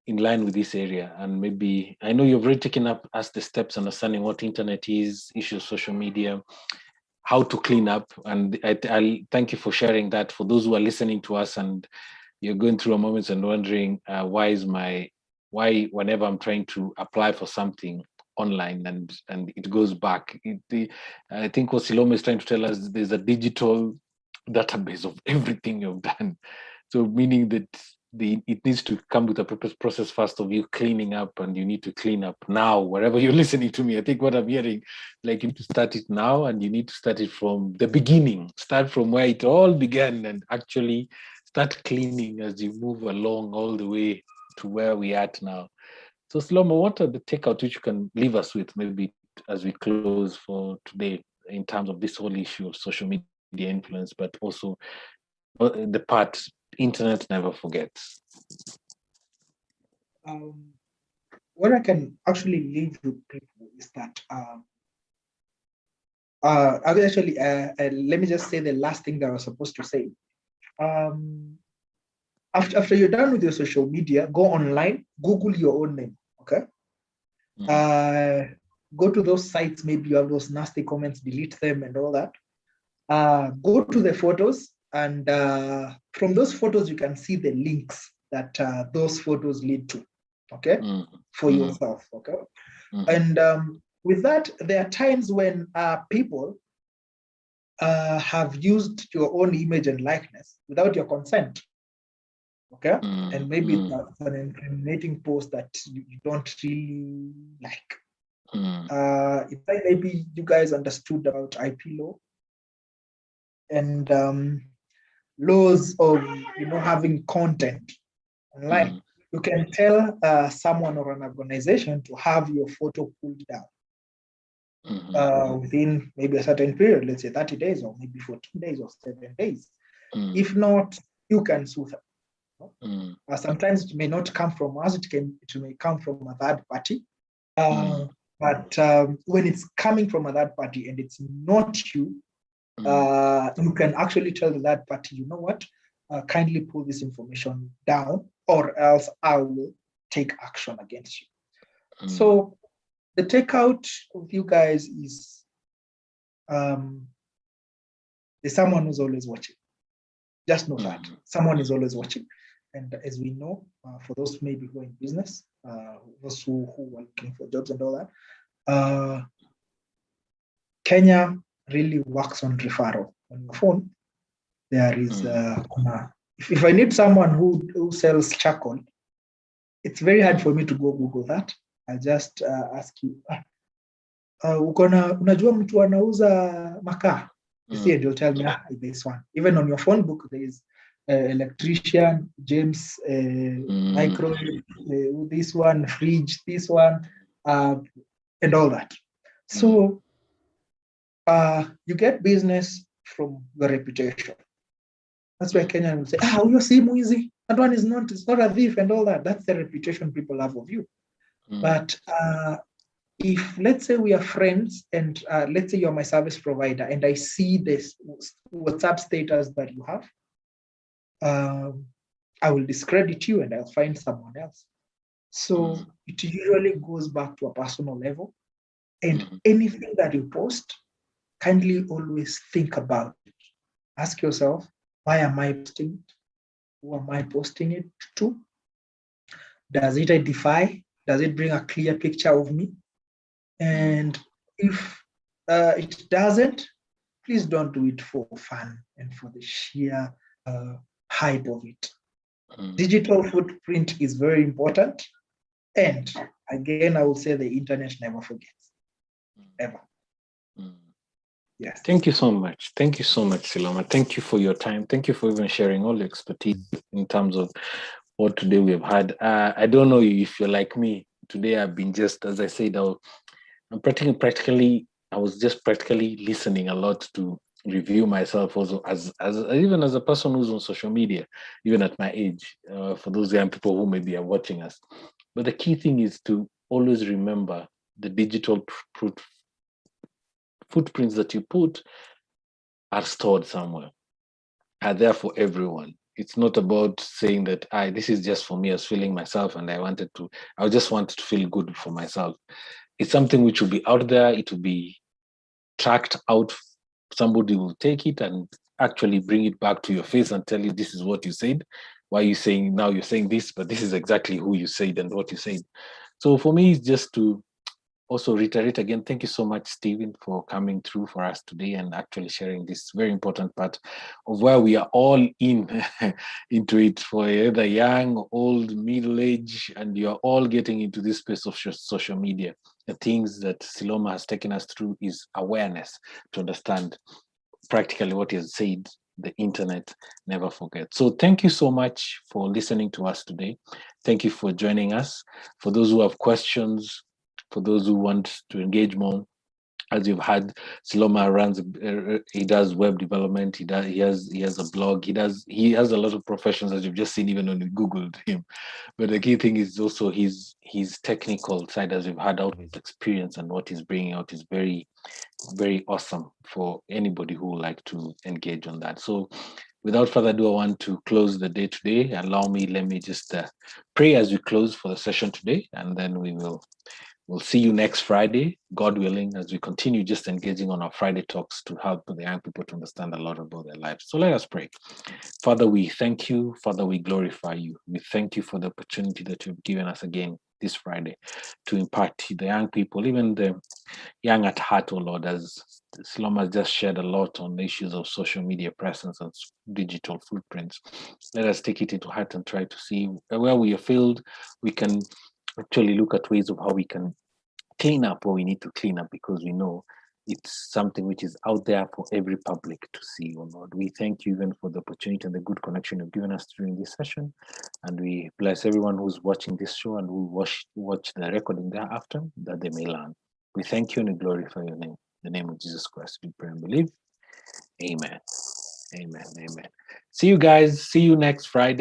in line with this area? And maybe, I know you've already taken up as the steps, understanding what internet is, issues, social media, how to clean up. And I thank you for sharing that. For those who are listening to us and you're going through a moment and wondering, why whenever I'm trying to apply for something online and it goes back. I think what Siloma is trying to tell us, there's a digital database of everything you've done. So meaning that it needs to come with a process first of you cleaning up, and you need to clean up now, wherever you're listening to me. I think what I'm hearing, like, you need to start it now, and you need to start it from the beginning, start from where it all began, and actually start cleaning as you move along all the way to where we're at now. So Slomo, what are the takeouts which you can leave us with, maybe as we close for today, in terms of this whole issue of social media influence, but also the part internet never forgets? What I can actually leave with people is that let me just say the last thing that I was supposed to say. After you're done with your social media, go online, Google your own name, okay? Go to those sites, maybe you have those nasty comments, delete them and all that. Go to the photos, and from those photos, you can see the links that those photos lead to, okay? For yourself, okay? And with that, there are times when people have used your own image and likeness without your consent. Okay. And maybe it's an incriminating post that you don't really like. It's like maybe you guys understood about IP law and laws of having content online. You can tell someone or an organization to have your photo pulled down within maybe a certain period, let's say 30 days or maybe 14 days or 7 days. If not, you can sue them. Sometimes it may not come from us, it may come from a third party. But when it's coming from a third party and it's not you, you can actually tell the third party, you know what, kindly pull this information down or else I will take action against you. So the takeout of you guys is there's someone who's always watching. Just know that someone is always watching. And as we know, for those maybe who are in business, those who are looking for jobs and all that, Kenya really works on referral. On your phone, there is, if I need someone who sells charcoal, it's very hard for me to go Google that. I'll just ask you, unajua mtu anauza makaa? You see, and you'll tell me, this one. Even on your phone book, there is electrician, James, microwave, this one, fridge, this one, and all that. So you get business from your reputation. That's why Kenyan will say, you see Muizi, that one is not a thief and all that. That's the reputation people have of you. But if, let's say we are friends and let's say you're my service provider and I see this WhatsApp status that you have, I will discredit you and I'll find someone else. So it usually goes back to a personal level. And anything that you post, kindly always think about it. Ask yourself, why am I posting it? Who am I posting it to? Does it edify? Does it bring a clear picture of me? And if it doesn't, please don't do it for fun and for the sheer hype of it. Digital footprint is very important. And again, I will say the internet never forgets. Ever. Yes. Thank you so much. Thank you so much, Siloma. Thank you for your time. Thank you for even sharing all your expertise in terms of what today we've had. I don't know if you're like me. Today I've been just, as I said, I was just practically listening a lot to review myself also as even as a person who's on social media, even at my age, for those young people who maybe are watching us. But the key thing is to always remember the digital footprints that you put are stored somewhere, are there for everyone. It's not about saying that this is just for me. I was feeling myself and I just wanted to feel good for myself. It's something which will be out there. It will be tracked out. Somebody will take it and actually bring it back to your face and tell you this is what you said. Why are you saying now you're saying this, but this is exactly who you said and what you said. So for me, it's just to also reiterate again, thank you so much, Stephen, for coming through for us today and actually sharing this very important part of where we are all into it, for either young, old, middle-aged, and you're all getting into this space of social media. The things that Siloma has taken us through is awareness to understand practically what he has said. The internet never forgets. So thank you so much for listening to us today. Thank you for joining us. For those who have questions, for those who want to engage more, as you've had, Siloma runs. He does web development. He has a blog. He has a lot of professions, as you've just seen, even when we Googled him. But the key thing is also his technical side, as you've had out his experience and what he's bringing out is very, very awesome for anybody who would like to engage on that. So without further ado, I want to close the day today. Let me just pray as we close for the session today, and then we'll see you next Friday, God willing, as we continue just engaging on our Friday talks to help the young people to understand a lot about their lives. So let us pray. Father, we thank you. Father, we glorify you. We thank you for the opportunity that you've given us again this Friday to impart to the young people, even the young at heart, oh Lord, as Slom has just shared a lot on the issues of social media presence and digital footprints. Let us take it into heart and try to see where we have failed. We can actually look at ways of how we can clean up what we need to clean up, because we know it's something which is out there for every public to see, oh Lord. We thank you even for the opportunity and the good connection you've given us during this session. And we bless everyone who's watching this show and who watch the recording thereafter, that they may learn. We thank you and we glorify your name. In the name of Jesus Christ, we pray and believe. Amen. Amen. Amen. See you guys. See you next Friday.